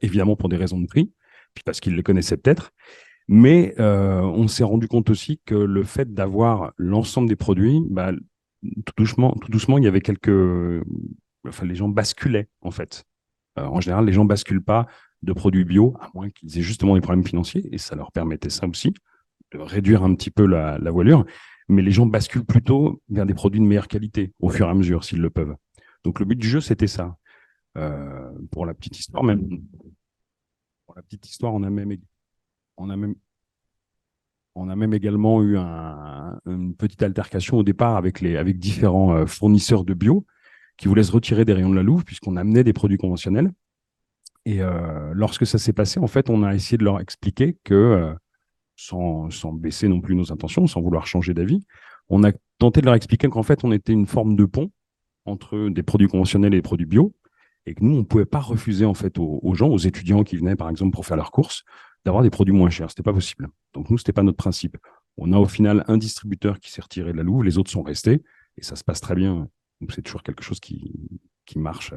évidemment pour des raisons de prix, puis parce qu'ils les connaissaient peut-être. Mais on s'est rendu compte aussi que le fait d'avoir l'ensemble des produits, bah, tout doucement, il y avait enfin, les gens basculaient, en fait. En général, les gens basculent pas de produits bio, à moins qu'ils aient justement des problèmes financiers, et ça leur permettait ça aussi, de réduire un petit peu la voilure. Mais les gens basculent plutôt vers des produits de meilleure qualité, au fur et à mesure, s'ils le peuvent. Donc le but du jeu, c'était ça. Pour la petite histoire, on a même également eu une petite altercation au départ avec différents fournisseurs de bio qui voulaient se retirer des rayons de la Louve puisqu'on amenait des produits conventionnels. Et lorsque ça s'est passé, en fait, on a essayé de leur expliquer que, sans baisser non plus nos intentions, sans vouloir changer d'avis, on a tenté de leur expliquer qu'en fait, on était une forme de pont entre des produits conventionnels et des produits bio, et que nous, on ne pouvait pas refuser en fait aux gens, aux étudiants qui venaient par exemple pour faire leurs courses, d'avoir des produits moins chers. C'était pas possible. Donc nous, c'était pas notre principe. On a au final un distributeur qui s'est retiré de la Louve, les autres sont restés, et ça se passe très bien. Donc c'est toujours quelque chose qui marche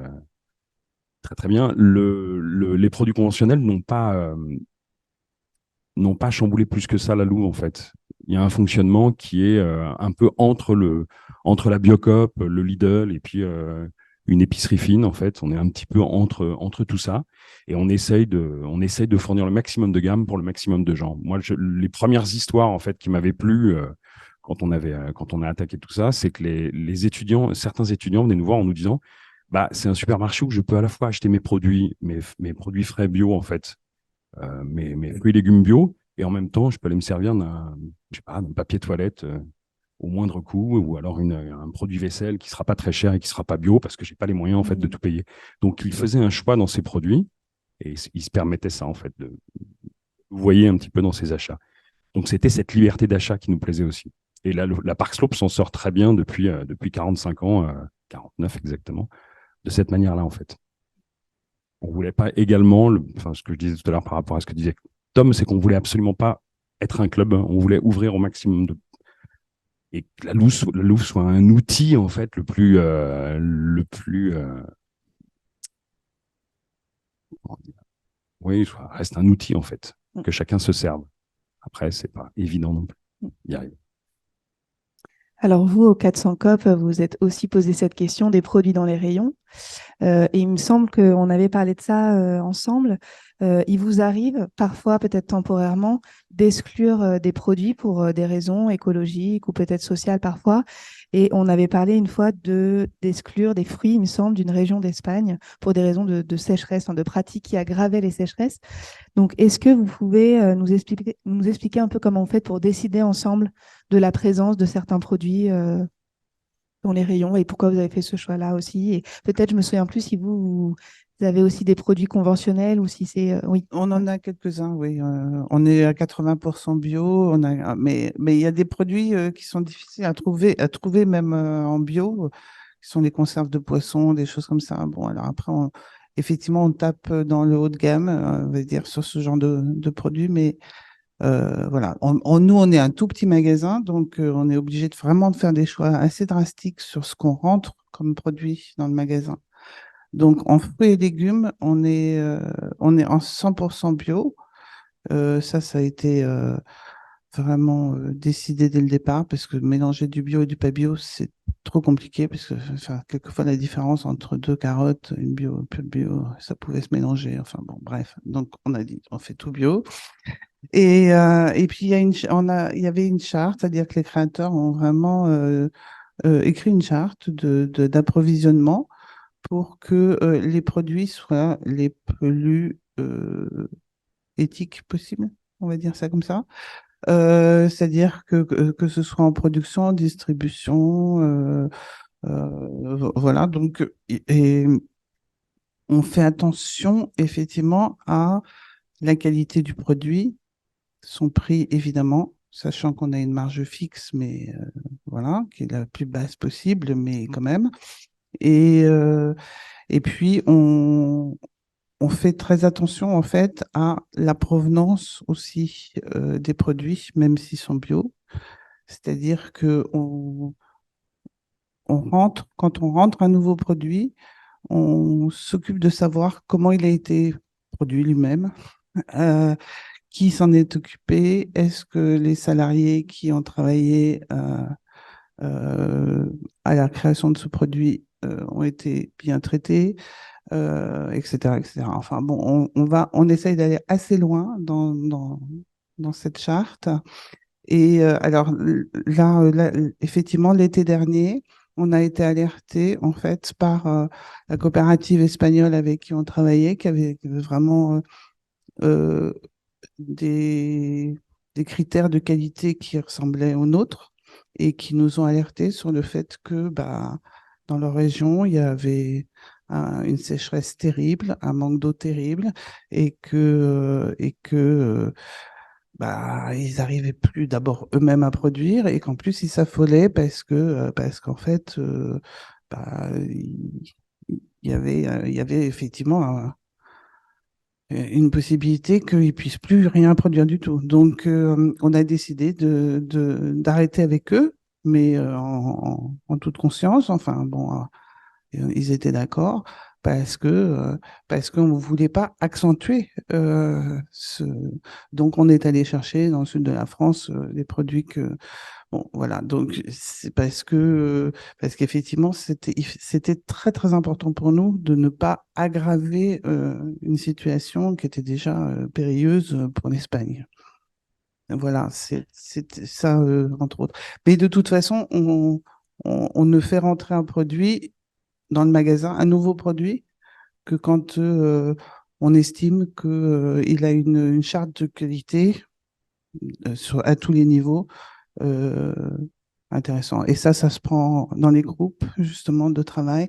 très très bien. Les produits conventionnels n'ont pas chamboulé plus que ça la Louve en fait. Il y a un fonctionnement qui est un peu entre la Biocoop, le Lidl et puis une épicerie fine en fait. On est un petit peu entre tout ça et on essaye de fournir le maximum de gamme pour le maximum de gens. Moi, les premières histoires en fait qui m'avaient plu quand on a attaqué tout ça, c'est que certains étudiants venaient nous voir en nous disant, bah c'est un supermarché où je peux à la fois acheter mes produits produits frais bio en fait, mes fruits et légumes bio, et en même temps, je peux aller me servir d'un papier toilette au moindre coût, ou alors un produit vaisselle qui sera pas très cher et qui sera pas bio parce que j'ai pas les moyens en fait de tout payer. Donc, ils faisaient un choix dans ces produits et ils se permettaient ça en fait vous voyez un petit peu dans ces achats. Donc, c'était cette liberté d'achat qui nous plaisait aussi. Et là, la Park Slope s'en sort très bien depuis 45 ans, 49 exactement, de cette manière-là en fait. On voulait pas également, ce que je disais tout à l'heure par rapport à ce que disait Tom, c'est qu'on voulait absolument pas être un club. On voulait ouvrir au maximum et que la Louve soit un outil en fait reste un outil en fait, que chacun se serve. Après, c'est pas évident non plus d'y arriver. Alors vous, au 400 COP, vous êtes aussi posé cette question des produits dans les rayons. Et il me semble qu'on avait parlé de ça ensemble. Il vous arrive parfois, peut-être temporairement, d'exclure des produits pour des raisons écologiques ou peut-être sociales parfois. Et on avait parlé une fois d'exclure des fruits, il me semble, d'une région d'Espagne pour des raisons de sécheresse, de pratiques qui aggravaient les sécheresses. Donc, est-ce que vous pouvez nous expliquer un peu comment vous faites pour décider ensemble de la présence de certains produits dans les rayons et pourquoi vous avez fait ce choix-là aussi? Et peut-être, je me souviens plus si vous avez aussi des produits conventionnels ou si c'est... oui. On en a quelques-uns, oui. On est à 80% bio, mais il y a des produits qui sont difficiles à trouver même en bio, qui sont les conserves de poissons, des choses comme ça. Bon, alors après, effectivement, on tape dans le haut de gamme, on va dire, sur ce genre de produits, mais Voilà. Nous, on est un tout petit magasin, donc on est obligé vraiment de faire des choix assez drastiques sur ce qu'on rentre comme produit dans le magasin. Donc, en fruits et légumes, on est en 100% bio. Ça a été vraiment décidé dès le départ, parce que mélanger du bio et du pas bio, c'est trop compliqué, parce que enfin, quelquefois la différence entre deux carottes, une bio, peu bio, ça pouvait se mélanger. Enfin bon, bref. Donc, on a dit, on fait tout bio. Et puis, il y avait une charte, c'est-à-dire que les créateurs ont vraiment écrit une charte d'approvisionnement pour que les produits soient les plus éthiques possibles, on va dire ça comme ça. C'est-à-dire que ce soit en production, en distribution, voilà. Donc, et on fait attention effectivement à la qualité du produit, son prix évidemment, sachant qu'on a une marge fixe, mais voilà, qui est la plus basse possible, mais quand même. Et puis, on fait très attention en fait à la provenance aussi des produits, même s'ils sont bio. C'est-à-dire que quand on rentre un nouveau produit, on s'occupe de savoir comment il a été produit lui-même, euh, qui s'en est occupé, est-ce que les salariés qui ont travaillé à la création de ce produit ont été bien traités, etc., etc. Enfin bon, on essaye d'aller assez loin dans cette charte. Et alors là, effectivement, l'été dernier, on a été alerté en fait par la coopérative espagnole avec qui on travaillait, qui avait vraiment euh, des, des critères de qualité qui ressemblaient aux nôtres et qui nous ont alertés sur le fait que dans leur région, il y avait une sécheresse terrible, un manque d'eau terrible et que ils n'arrivaient plus d'abord eux-mêmes à produire et qu'en plus ils s'affolaient parce qu'en fait il y avait effectivement une possibilité qu'ils ne puissent plus rien produire du tout. Donc, on a décidé d'arrêter avec eux, mais en toute conscience. Enfin, bon, ils étaient d'accord parce qu'on ne voulait pas accentuer Donc, on est allé chercher dans le sud de la France des produits que bon, voilà, donc c'est parce qu'effectivement, c'était très, très important pour nous de ne pas aggraver une situation qui était déjà périlleuse pour l'Espagne. Voilà, c'est ça, entre autres. Mais de toute façon, on ne fait rentrer un produit dans le magasin, un nouveau produit, que quand on estime qu'il a une charte de qualité à tous les niveaux euh, intéressant. Et ça se prend dans les groupes, justement, de travail.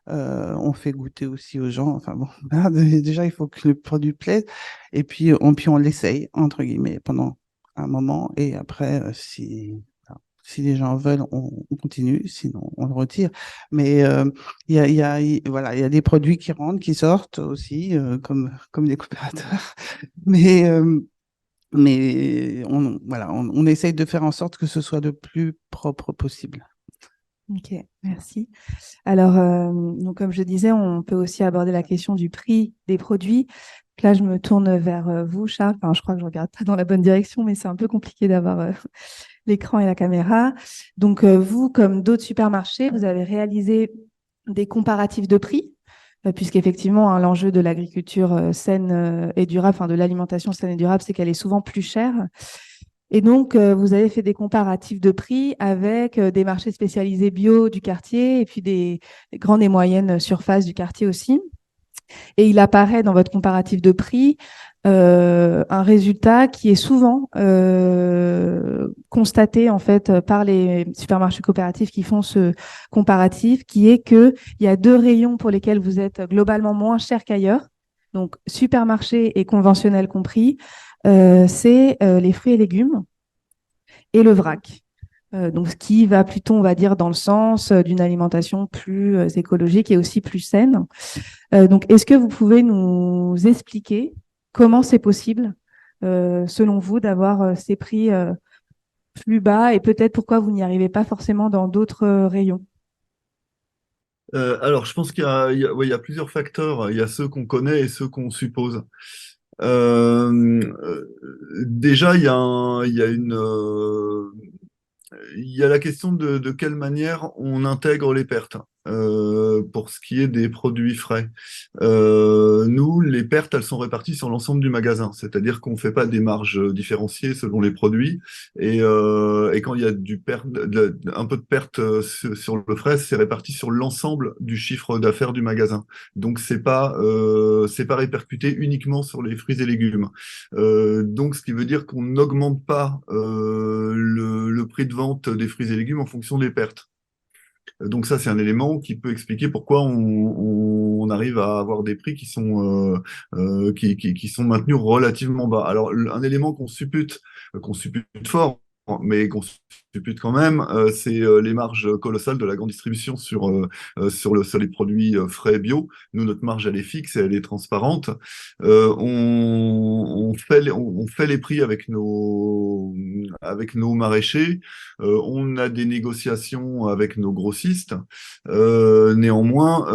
On fait goûter aussi aux gens. Enfin bon, là, déjà, il faut que le produit plaise. Et puis on l'essaye, entre guillemets, pendant un moment. Et après, si les gens veulent, on continue. Sinon, on le retire. Mais voilà, il y a des produits qui rentrent, qui sortent aussi, comme les coopérateurs. Mais voilà, on essaye de faire en sorte que ce soit le plus propre possible. Ok, merci. Alors, donc, comme je disais, on peut aussi aborder la question du prix des produits. Là, je me tourne vers vous, Charles. Enfin, je crois que je ne regarde pas dans la bonne direction, mais c'est un peu compliqué d'avoir l'écran et la caméra. Donc, vous, comme d'autres supermarchés, vous avez réalisé des comparatifs de prix, puisqu'effectivement, hein, l'enjeu de l'agriculture saine et durable, enfin de l'alimentation saine et durable, c'est qu'elle est souvent plus chère. Et donc, vous avez fait des comparatifs de prix avec des marchés spécialisés bio du quartier et puis des grandes et moyennes surfaces du quartier aussi. Et il apparaît dans votre comparatif de prix un résultat qui est souvent constaté en fait par les supermarchés coopératifs qui font ce comparatif, qui est qu'il y a deux rayons pour lesquels vous êtes globalement moins cher qu'ailleurs. Donc, supermarché et conventionnel compris, c'est les fruits et légumes et le vrac. Donc, ce qui va plutôt, on va dire, dans le sens d'une alimentation plus écologique et aussi plus saine. Donc, est-ce que vous pouvez nous expliquer comment c'est possible selon vous, d'avoir ces prix plus bas et peut-être pourquoi vous n'y arrivez pas forcément dans d'autres rayons? Alors, je pense ouais, il y a plusieurs facteurs. Il y a ceux qu'on connaît et ceux qu'on suppose. Déjà, il y a la question de quelle manière on intègre les pertes pour ce qui est des produits frais. Nous, les pertes, elles sont réparties sur l'ensemble du magasin, c'est-à-dire qu'on ne fait pas des marges différenciées selon les produits. Et quand il y a un peu de perte sur le frais, c'est réparti sur l'ensemble du chiffre d'affaires du magasin. Donc, c'est pas répercuté uniquement sur les fruits et légumes. Donc, ce qui veut dire qu'on n'augmente pas le prix de vente des fruits et légumes en fonction des pertes. Donc ça, c'est un élément qui peut expliquer pourquoi on arrive à avoir des prix qui sont maintenus relativement bas. Alors, un élément qu'on suppute fort, mais qu'on suppute quand même, c'est les marges colossales de la grande distribution sur les produits frais bio. Nous, notre marge, elle est fixe et elle est transparente. On fait les prix avec nos maraîchers. On a des négociations avec nos grossistes. Néanmoins,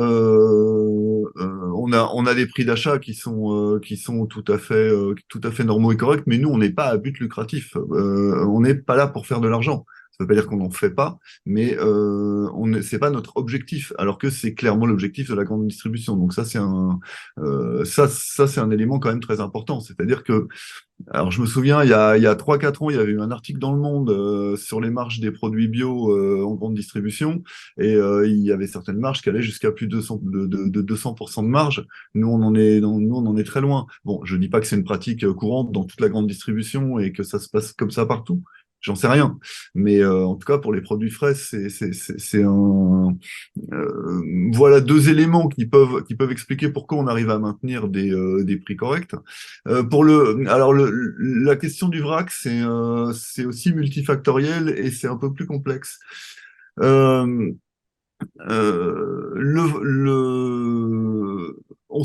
on a des prix d'achat qui sont tout à fait normaux et corrects, mais nous, on n'est pas à but lucratif. On n'est pas là pour faire de l'argent. Ça ne veut pas dire qu'on n'en fait pas, mais c'est pas notre objectif, alors que c'est clairement l'objectif de la grande distribution. Donc ça, c'est un élément quand même très important. C'est-à-dire que alors, je me souviens, il y a 3-4 ans, il y avait eu un article dans Le Monde sur les marges des produits bio en grande distribution, et il y avait certaines marges qui allaient jusqu'à plus de 200% de marge. Nous, on en est très loin. Bon, je dis pas que c'est une pratique courante dans toute la grande distribution et que ça se passe comme ça partout. J'en sais rien. Mais en tout cas, pour les produits frais, voilà deux éléments qui peuvent expliquer pourquoi on arrive à maintenir des prix corrects. La question du vrac, c'est aussi multifactoriel et c'est un peu plus complexe. Euh, on,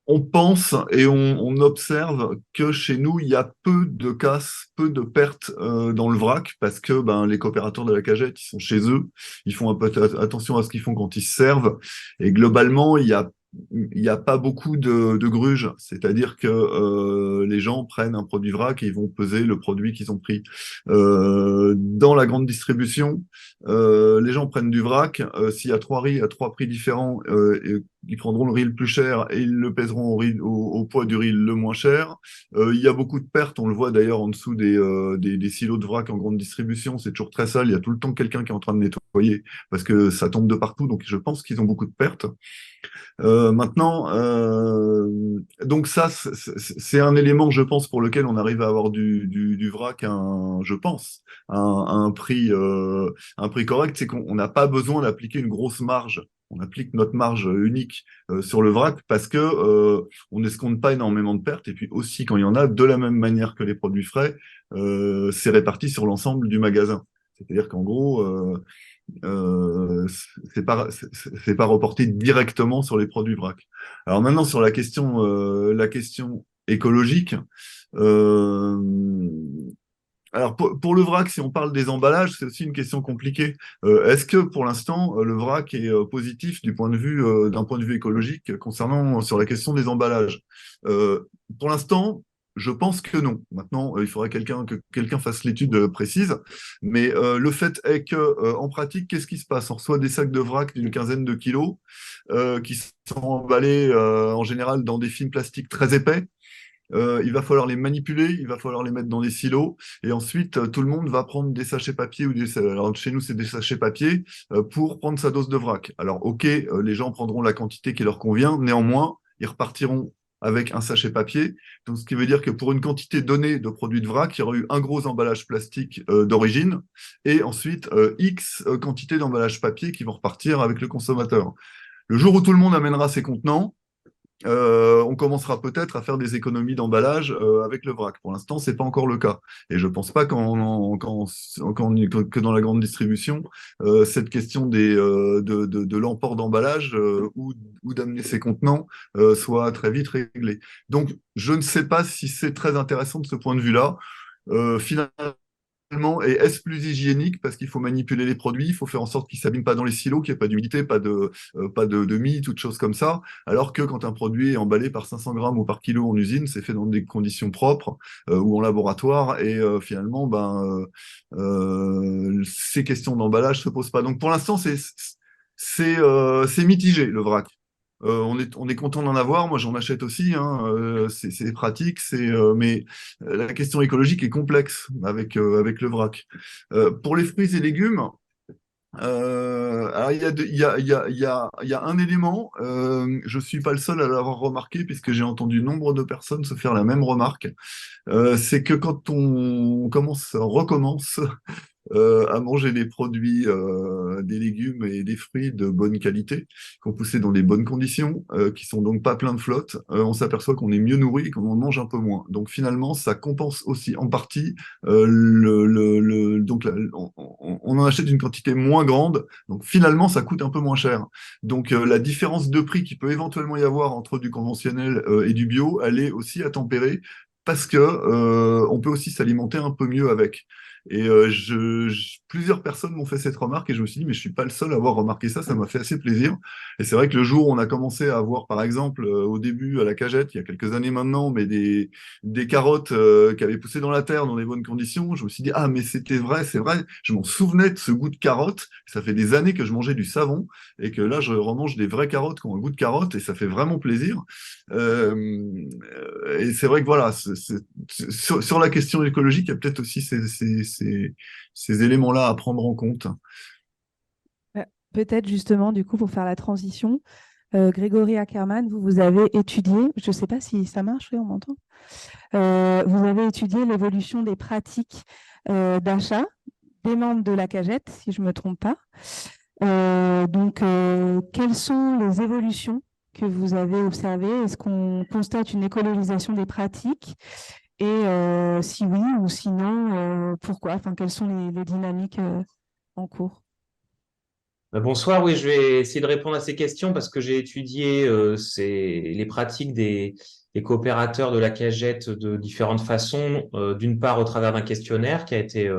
on pense et on observe que chez nous, il y a peu de casses, peu de pertes dans le vrac parce que les coopérateurs de la cagette, ils sont chez eux, ils font un peu attention à ce qu'ils font quand ils se servent. Et globalement, il y a pas beaucoup de gruges, c'est-à-dire que les gens prennent un produit vrac et ils vont peser le produit qu'ils ont pris. Dans la grande distribution, les gens prennent du vrac. S'il y a trois riz à trois prix différents, ils prendront le riz le plus cher et ils le pèseront au poids du riz le moins cher. Il y a beaucoup de pertes, on le voit d'ailleurs en dessous des silos de vrac en grande distribution, c'est toujours très sale, il y a tout le temps quelqu'un qui est en train de nettoyer parce que ça tombe de partout, donc je pense qu'ils ont beaucoup de pertes. Maintenant, donc ça, c'est un élément, je pense, pour lequel on arrive à avoir du vrac, je pense, un prix correct, c'est qu'on n'a pas besoin d'appliquer une grosse marge. On applique notre marge unique sur le vrac parce que on n'escompte pas énormément de pertes. Et puis aussi, quand il y en a, de la même manière que les produits frais, c'est réparti sur l'ensemble du magasin. C'est-à-dire qu'en gros, c'est pas reporté directement sur les produits vrac. Alors maintenant sur la question écologique. euh, alors pour le vrac, si on parle des emballages, c'est aussi une question compliquée. Est-ce que pour l'instant le vrac est positif d'un point de vue écologique concernant sur la question des emballages? Pour l'instant, je pense que non. Maintenant, il faudrait que quelqu'un fasse l'étude précise. Mais le fait est que en pratique, qu'est-ce qui se passe? On reçoit des sacs de vrac d'une quinzaine de kilos qui sont emballés en général dans des films plastiques très épais. Il va falloir les manipuler, il va falloir les mettre dans des silos, et ensuite tout le monde va prendre des sachets papier alors chez nous c'est des sachets papier pour prendre sa dose de vrac. Alors ok, les gens prendront la quantité qui leur convient, néanmoins ils repartiront avec un sachet papier. Donc ce qui veut dire que pour une quantité donnée de produits de vrac, il y aura eu un gros emballage plastique d'origine, et ensuite X quantité d'emballage papier qui vont repartir avec le consommateur. Le jour où tout le monde amènera ses contenants, on commencera peut-être à faire des économies d'emballage avec le vrac. Pour l'instant, c'est pas encore le cas. Et je pense pas que dans la grande distribution, cette question de l'emport d'emballage ou d'amener ses contenants soit très vite réglée. Donc, je ne sais pas si c'est très intéressant de ce point de vue-là. Finalement, et est-ce plus hygiénique parce qu'il faut manipuler les produits, il faut faire en sorte qu'ils ne s'abîment pas dans les silos, qu'il n'y ait pas d'humidité, pas de mie, toutes choses comme ça. Alors que quand un produit est emballé par 500 grammes ou par kilo en usine, c'est fait dans des conditions propres ou en laboratoire et finalement, ces questions d'emballage se posent pas. Donc pour l'instant, c'est mitigé le vrac. On est content d'en avoir. Moi, j'en achète aussi, hein. C'est pratique. Mais la question écologique est complexe avec le vrac. Pour les fruits et légumes, alors il y a un élément. Je suis pas le seul à l'avoir remarqué puisque j'ai entendu nombre de personnes se faire la même remarque. C'est que quand on recommence à manger des produits, des légumes et des fruits de bonne qualité, qui ont poussé dans des bonnes conditions, qui sont donc pas pleins de flotte, on s'aperçoit qu'on est mieux nourri et qu'on en mange un peu moins. Donc finalement, ça compense aussi en partie donc on en achète une quantité moins grande, donc finalement ça coûte un peu moins cher. Donc la différence de prix qui peut éventuellement y avoir entre du conventionnel et du bio, elle est aussi à tempérer parce que on peut aussi s'alimenter un peu mieux avec. Et plusieurs personnes m'ont fait cette remarque et je me suis dit, mais je suis pas le seul à avoir remarqué ça, ça m'a fait assez plaisir. Et c'est vrai que le jour où on a commencé à avoir, par exemple, au début à la cagette, il y a quelques années maintenant, mais des carottes qui avaient poussé dans la terre dans des bonnes conditions, je me suis dit, ah, mais c'était vrai, c'est vrai, je m'en souvenais de ce goût de carotte. Ça fait des années que je mangeais du savon et que là, je remange des vraies carottes qui ont un goût de carotte et ça fait vraiment plaisir. Et c'est vrai que voilà, sur la question écologique, il y a peut-être aussi ces éléments-là à prendre en compte. Peut-être justement, du coup, pour faire la transition, Grégory Ackermann, vous avez étudié, je ne sais pas si ça marche, oui, on m'entend. Vous avez étudié l'évolution des pratiques d'achat des membres de la Cagette, si je ne me trompe pas. Donc, quelles sont les évolutions que vous avez observées? Est-ce qu'on constate une écologisation des pratiques? Et si oui ou sinon, pourquoi? Enfin, quelles sont les dynamiques en cours? Bonsoir, oui, je vais essayer de répondre à ces questions parce que j'ai étudié les pratiques des coopérateurs de la Cagette de différentes façons. D'une part, au travers d'un questionnaire qui a été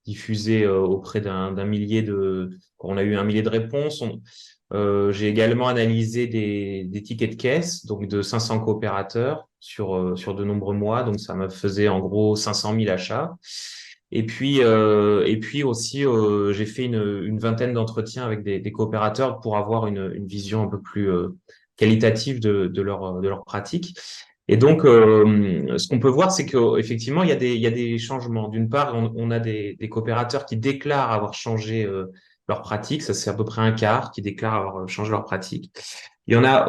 diffusé auprès d'un millier on a eu 1 millier de réponses. J'ai également analysé des tickets de caisse, donc de 500 coopérateurs sur de nombreux mois. Donc, ça me faisait en gros 500 000 achats. Et puis aussi, j'ai fait une vingtaine d'entretiens avec des coopérateurs pour avoir une vision un peu plus qualitative de leur pratique. Et donc, ce qu'on peut voir, c'est qu'effectivement, il y a des changements. D'une part, on a des coopérateurs qui déclarent avoir changé leur pratique. Ça, c'est à peu près un quart qui déclarent avoir changé leur pratique. Il y en a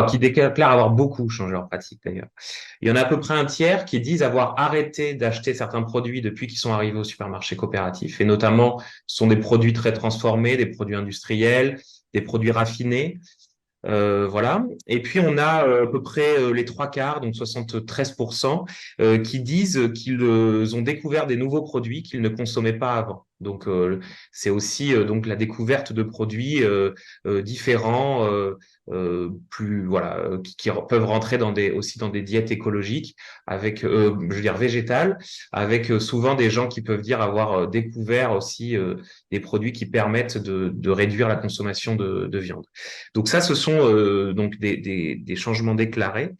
qui déclarent avoir beaucoup changé leur pratique d'ailleurs. Il y en a à peu près un tiers qui disent avoir arrêté d'acheter certains produits depuis qu'ils sont arrivés au supermarché coopératif. Et notamment, ce sont des produits très transformés, des produits industriels, des produits raffinés. Voilà. Et puis, on a à peu près les 3/4, donc 73%, qui disent qu'ils ont découvert des nouveaux produits qu'ils ne consommaient pas avant. Donc, c'est aussi donc la découverte de produits différents, qui peuvent rentrer aussi dans des diètes écologiques, avec, je veux dire végétales, avec souvent des gens qui peuvent dire avoir découvert aussi des produits qui permettent de réduire la consommation de viande. Donc ça, ce sont donc des changements déclarés.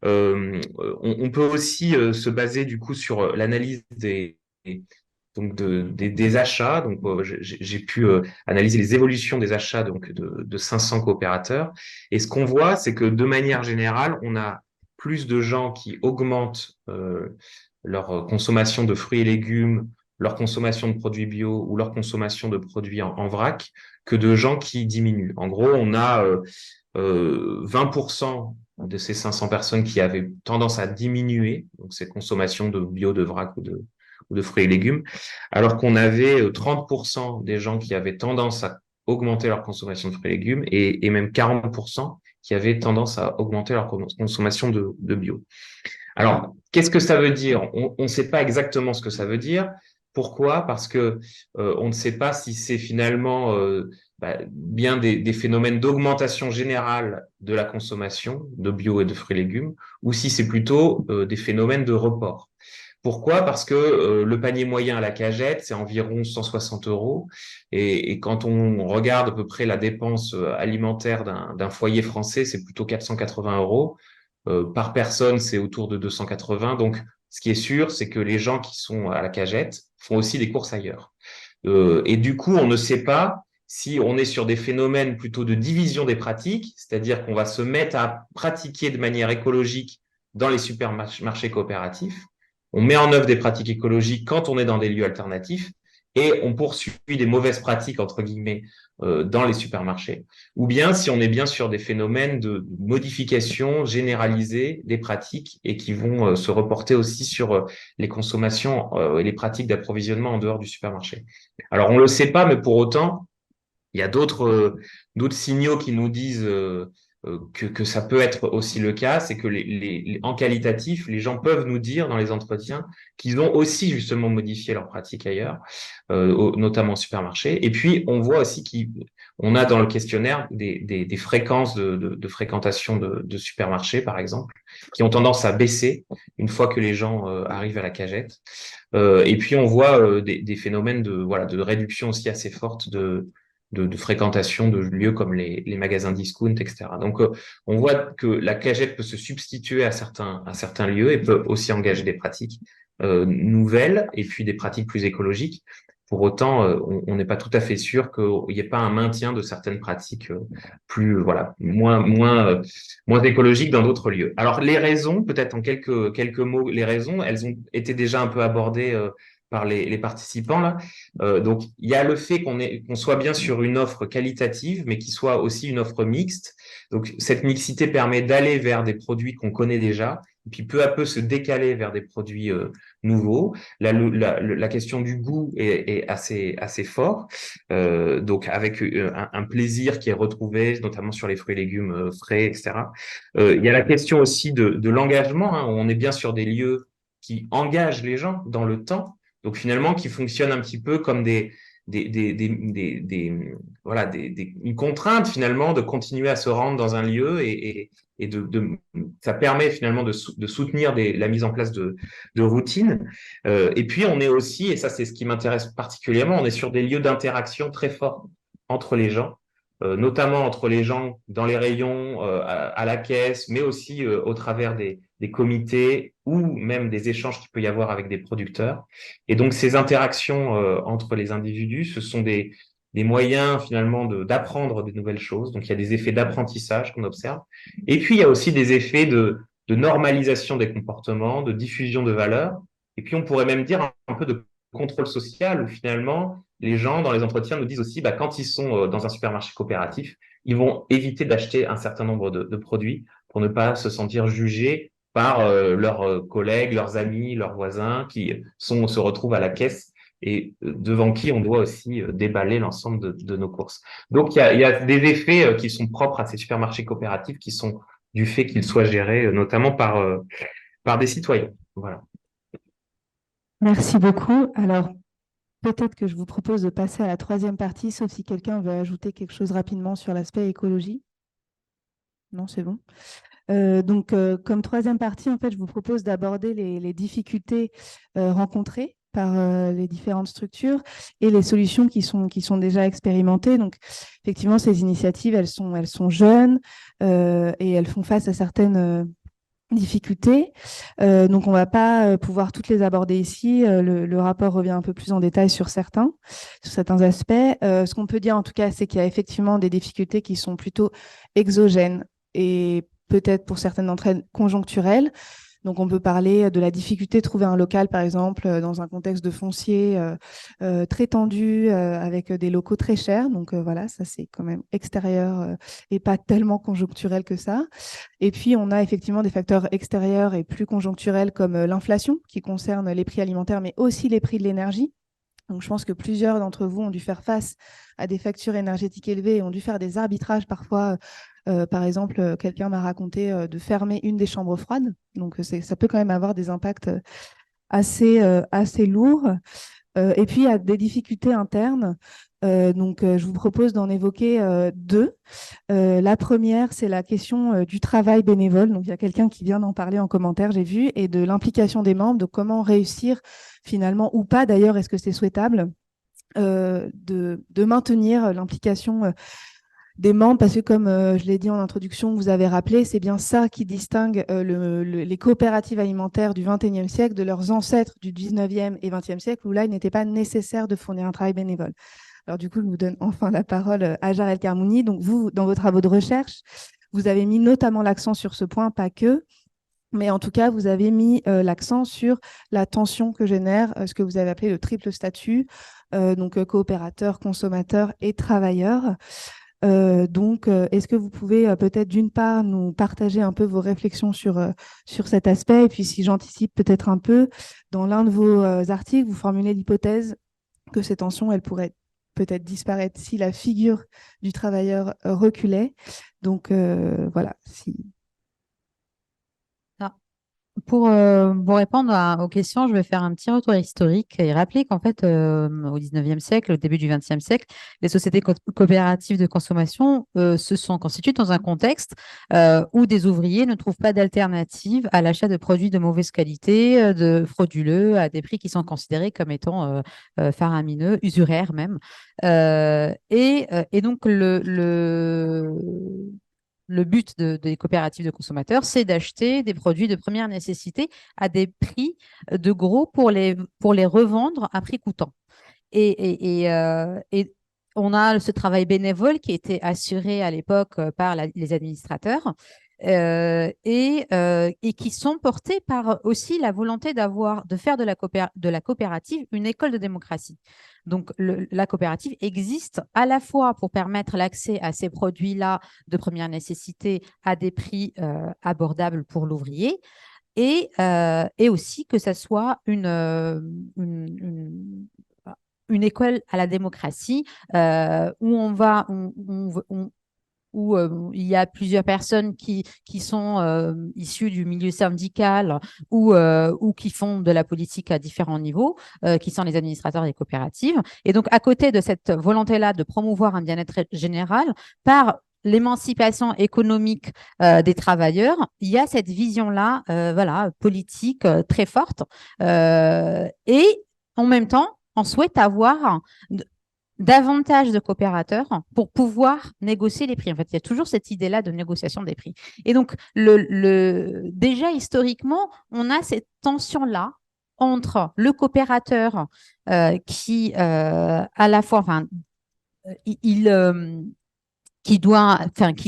On peut aussi se baser du coup sur l'analyse des achats. Donc j'ai pu analyser les évolutions des achats donc de 500 coopérateurs. Et ce qu'on voit, c'est que de manière générale, on a plus de gens qui augmentent leur consommation de fruits et légumes, leur consommation de produits bio ou leur consommation de produits en vrac que de gens qui diminuent. En gros, on a 20% de ces 500 personnes qui avaient tendance à diminuer donc ces consommations de bio, de vrac ou de fruits et légumes, alors qu'on avait 30% des gens qui avaient tendance à augmenter leur consommation de fruits et légumes et même 40% qui avaient tendance à augmenter leur consommation de bio. Alors, qu'est-ce que ça veut dire? On ne sait pas exactement ce que ça veut dire. Pourquoi? Parce que on ne sait pas si c'est finalement bien des phénomènes d'augmentation générale de la consommation de bio et de fruits et légumes, ou si c'est plutôt des phénomènes de report. Pourquoi? Parce que le panier moyen à la cagette, c'est environ 160 €. Et quand on regarde à peu près la dépense alimentaire d'un foyer français, c'est plutôt 480 €. Par personne, c'est autour de 280. Donc, ce qui est sûr, c'est que les gens qui sont à la cagette font aussi des courses ailleurs. Et du coup, on ne sait pas si on est sur des phénomènes plutôt de division des pratiques, c'est-à-dire qu'on va se mettre à pratiquer de manière écologique dans les supermarchés coopératifs. On met en œuvre des pratiques écologiques quand on est dans des lieux alternatifs et on poursuit des mauvaises pratiques, entre guillemets, dans les supermarchés. Ou bien si on est bien sur des phénomènes de modification généralisée des pratiques et qui vont se reporter aussi sur les consommations et les pratiques d'approvisionnement en dehors du supermarché. Alors, on ne le sait pas, mais pour autant, il y a d'autres signaux qui nous disent que ça peut être aussi le cas, c'est que en qualitatif, les gens peuvent nous dire dans les entretiens qu'ils ont aussi justement modifié leurs pratiques ailleurs, notamment au supermarché. Et puis, on voit aussi qu'on a dans le questionnaire des fréquences de fréquentation de supermarchés, par exemple, qui ont tendance à baisser une fois que les gens arrivent à la cagette. Et puis, on voit des phénomènes de réduction aussi assez forte de fréquentation de lieux comme les magasins discount, etc. Donc, on voit que la cagette peut se substituer à certains lieux et peut aussi engager des pratiques nouvelles et puis des pratiques plus écologiques. Pour autant, on n'est pas tout à fait sûr qu'il n'y ait pas un maintien de certaines pratiques moins écologiques dans d'autres lieux. Alors, les raisons, peut-être en quelques mots, les raisons, elles ont été déjà un peu abordées par les participants là. Donc, il y a le fait qu'on soit bien sur une offre qualitative, mais qui soit aussi une offre mixte. Donc, cette mixité permet d'aller vers des produits qu'on connaît déjà, et puis peu à peu se décaler vers des produits nouveaux. La question du goût est assez fort, donc avec un plaisir qui est retrouvé, notamment sur les fruits et légumes frais, etc. Il y a la question aussi de l'engagement, hein. On est bien sur des lieux qui engagent les gens dans le temps. Donc finalement, qui fonctionnent un petit peu comme une contrainte finalement de continuer à se rendre dans un lieu et ça permet finalement de soutenir la mise en place de routines. Et puis on est aussi, et ça c'est ce qui m'intéresse particulièrement, on est sur des lieux d'interaction très forts entre les gens. Notamment entre les gens dans les rayons, à la caisse, mais aussi au travers des comités ou même des échanges qu'il peut y avoir avec des producteurs. Et donc, ces interactions entre les individus, ce sont des moyens finalement d'apprendre des nouvelles choses. Donc, il y a des effets d'apprentissage qu'on observe. Et puis, il y a aussi des effets de normalisation des comportements, de diffusion de valeurs. Et puis, on pourrait même dire un peu de contrôle social où finalement, les gens dans les entretiens nous disent aussi, quand ils sont dans un supermarché coopératif, ils vont éviter d'acheter un certain nombre de produits pour ne pas se sentir jugés par leurs collègues, leurs amis, leurs voisins qui se retrouvent à la caisse et devant qui on doit aussi déballer l'ensemble de nos courses. Donc, il y a des effets qui sont propres à ces supermarchés coopératifs qui sont du fait qu'ils soient gérés notamment par des citoyens. Voilà. Merci beaucoup. Alors, peut-être que je vous propose de passer à la troisième partie, sauf si quelqu'un veut ajouter quelque chose rapidement sur l'aspect écologie. Non, c'est bon. Donc, comme troisième partie, en fait, je vous propose d'aborder les difficultés rencontrées par les différentes structures et les solutions qui sont déjà expérimentées. Donc, effectivement, ces initiatives, elles sont jeunes et elles font face à certaines difficultés. Donc, on ne va pas pouvoir toutes les aborder ici. Le rapport revient un peu plus en détail sur certains aspects. Ce qu'on peut dire, en tout cas, c'est qu'il y a effectivement des difficultés qui sont plutôt exogènes et peut-être pour certaines d'entre elles conjoncturelles. Donc, on peut parler de la difficulté de trouver un local, par exemple, dans un contexte de foncier très tendu, avec des locaux très chers. Donc, voilà, ça, c'est quand même extérieur et pas tellement conjoncturel que ça. Et puis, on a effectivement des facteurs extérieurs et plus conjoncturels comme l'inflation, qui concerne les prix alimentaires, mais aussi les prix de l'énergie. Donc, je pense que plusieurs d'entre vous ont dû faire face à des factures énergétiques élevées et ont dû faire des arbitrages parfois Par exemple, quelqu'un m'a raconté de fermer une des chambres froides. Donc, ça peut quand même avoir des impacts assez lourds. Et puis, il y a des difficultés internes. Je vous propose d'en évoquer deux. La première, c'est la question du travail bénévole. Donc, il y a quelqu'un qui vient d'en parler en commentaire, j'ai vu, et de l'implication des membres, de comment réussir finalement, ou pas d'ailleurs, est-ce que c'est souhaitable, de maintenir l'implication des membres, parce que comme je l'ai dit en introduction, vous avez rappelé, c'est bien ça qui distingue les coopératives alimentaires du XXIe siècle de leurs ancêtres du XIXe et XXe siècle, où là, il n'était pas nécessaire de fournir un travail bénévole. Alors du coup, je vous donne enfin la parole à Jarel Carmouni. Donc vous, dans vos travaux de recherche, vous avez mis notamment l'accent sur ce point, pas que, mais en tout cas, vous avez mis l'accent sur la tension que génère ce que vous avez appelé le triple statut, coopérateur, consommateur et travailleur. Est-ce que vous pouvez peut-être d'une part nous partager un peu vos réflexions sur cet aspect, et puis si j'anticipe peut-être un peu, dans l'un de vos articles, vous formulez l'hypothèse que ces tensions, elles pourraient peut-être disparaître si la figure du travailleur reculait. Donc voilà. Pour vous répondre aux questions, je vais faire un petit retour historique et rappeler qu'en fait, au 19e siècle, au début du 20e siècle, les sociétés coopératives de consommation se sont constituées dans un contexte où des ouvriers ne trouvent pas d'alternative à l'achat de produits de mauvaise qualité, de frauduleux, à des prix qui sont considérés comme étant faramineux, usuraires même. Et donc, le but des coopératives de consommateurs, c'est d'acheter des produits de première nécessité à des prix de gros pour les revendre à prix coûtant. Et on a ce travail bénévole qui était assuré à l'époque par les administrateurs et qui sont portés par aussi la volonté de faire de la coopérative une école de démocratie. Donc, la coopérative existe à la fois pour permettre l'accès à ces produits-là de première nécessité à des prix abordables pour l'ouvrier, et aussi que ça soit une école à la démocratie où il y a plusieurs personnes qui sont issues du milieu syndical ou qui font de la politique à différents niveaux, qui sont les administrateurs des coopératives. Et donc, à côté de cette volonté-là de promouvoir un bien-être général, par l'émancipation économique des travailleurs, il y a cette vision-là politique très forte. Et en même temps, on souhaite avoir davantage de coopérateurs pour pouvoir négocier les prix. En fait, il y a toujours cette idée-là de négociation des prix. Et donc, déjà historiquement, on a cette tension-là entre le coopérateur qui, à la fois, qui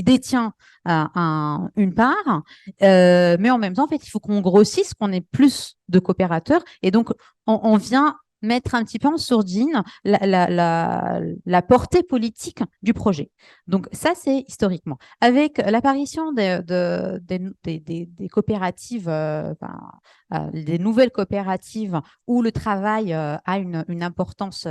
détient une part, mais en même temps, en fait, il faut qu'on grossisse, qu'on ait plus de coopérateurs. Et donc, on vient mettre un petit peu en sourdine la portée politique du projet. Donc ça, c'est historiquement. Avec l'apparition des coopératives, des nouvelles coopératives où le travail a une importance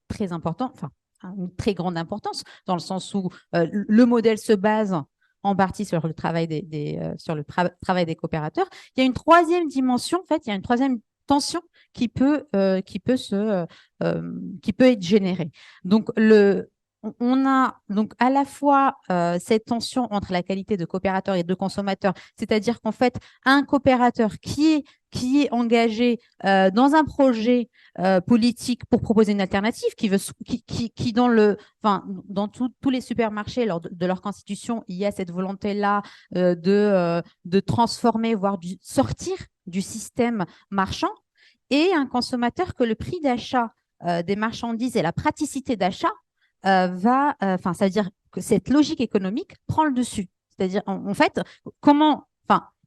très importante, une très grande importance, dans le sens où le modèle se base en partie sur le travail travail des coopérateurs. Il y a une troisième dimension, en fait, il y a une troisième tension qui peut être générée. Donc, on a donc à la fois cette tension entre la qualité de coopérateur et de consommateur, c'est-à-dire qu'en fait, un coopérateur qui est engagé dans un projet politique pour proposer une alternative, qui dans tous les supermarchés, lors de leur constitution, il y a cette volonté-là de transformer, voire sortir du système marchand, et un consommateur que le prix d'achat des marchandises et la praticité d'achat ça veut dire que cette logique économique prend le dessus. C'est-à-dire, en fait,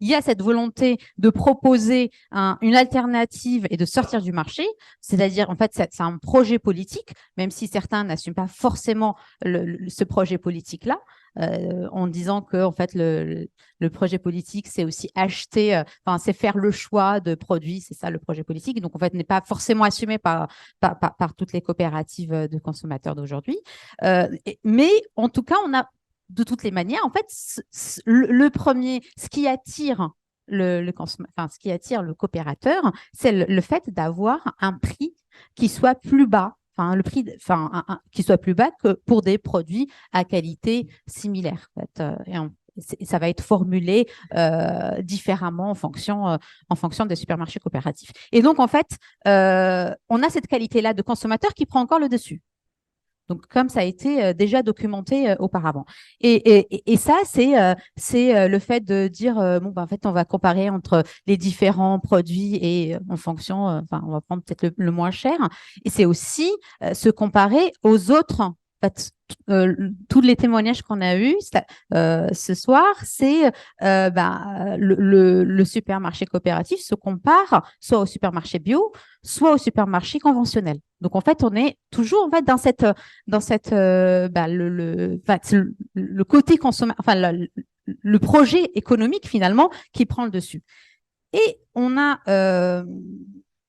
il y a cette volonté de proposer une alternative et de sortir du marché. C'est-à-dire, en fait, c'est un projet politique, même si certains n'assument pas forcément ce projet politique-là. en disant que en fait, le projet politique, c'est aussi acheter, c'est faire le choix de produits, c'est ça le projet politique. Donc, en fait, n'est pas forcément assumé par toutes les coopératives de consommateurs d'aujourd'hui. Mais en tout cas, on a de toutes les manières, en fait, le premier, ce qui attire ce qui attire le coopérateur, c'est le fait d'avoir un prix qui soit plus bas, le prix, qui soit plus bas que pour des produits à qualité similaire. En fait, ça va être formulé différemment en fonction des supermarchés coopératifs. Et donc, en fait, on a cette qualité-là de consommateur qui prend encore le dessus. Donc, comme ça a été déjà documenté auparavant. Et ça, c'est le fait de dire, en fait, on va comparer entre les différents produits et en fonction, on va prendre peut-être le moins cher. Et c'est aussi se comparer aux autres. En fait, tous les témoignages qu'on a eus ce soir, c'est le supermarché coopératif se compare soit au supermarché bio, soit au supermarché conventionnel. Donc, en fait, on est toujours en fait, dans le côté consommateur, le projet économique finalement qui prend le dessus. Et on a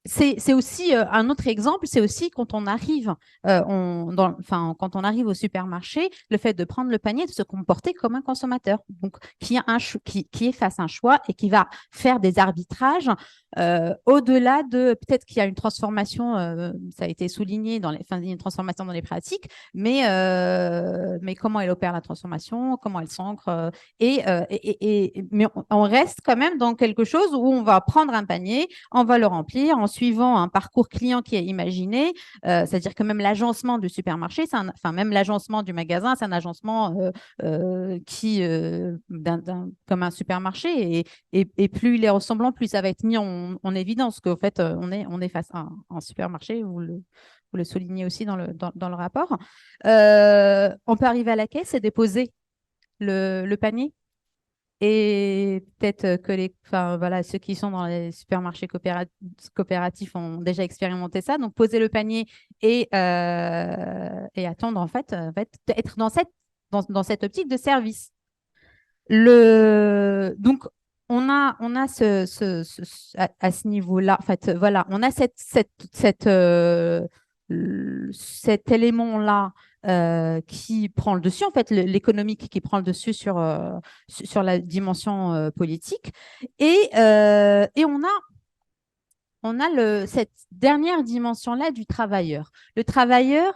c'est aussi un autre exemple, c'est aussi quand on arrive, quand on arrive au supermarché, le fait de prendre le panier, de se comporter comme un consommateur, donc qui est face à un choix et qui va faire des arbitrages au-delà de peut-être qu'il y a une transformation, ça a été souligné il y a une transformation dans les pratiques, mais comment elle opère la transformation, comment elle s'ancre, mais on reste quand même dans quelque chose où on va prendre un panier, on va le remplir en suivant un parcours client qui est imaginé, c'est-à-dire que même l'agencement du supermarché, même l'agencement du magasin, c'est un agencement comme un supermarché, et plus il est ressemblant, plus ça va être mis en évidence qu'en fait, on est face à un supermarché, vous le soulignez aussi dans le rapport. On peut arriver à la caisse et déposer le panier. Et peut-être que ceux qui sont dans les supermarchés coopératifs ont déjà expérimenté ça. Donc, poser le panier et attendre, en fait, être dans cette optique de service. Donc, on a à ce niveau-là, en fait, voilà, on a cet élément-là qui prend le dessus, en fait, l'économique qui prend le dessus sur la dimension politique. Et on a cette dernière dimension-là du travailleur. Le travailleur,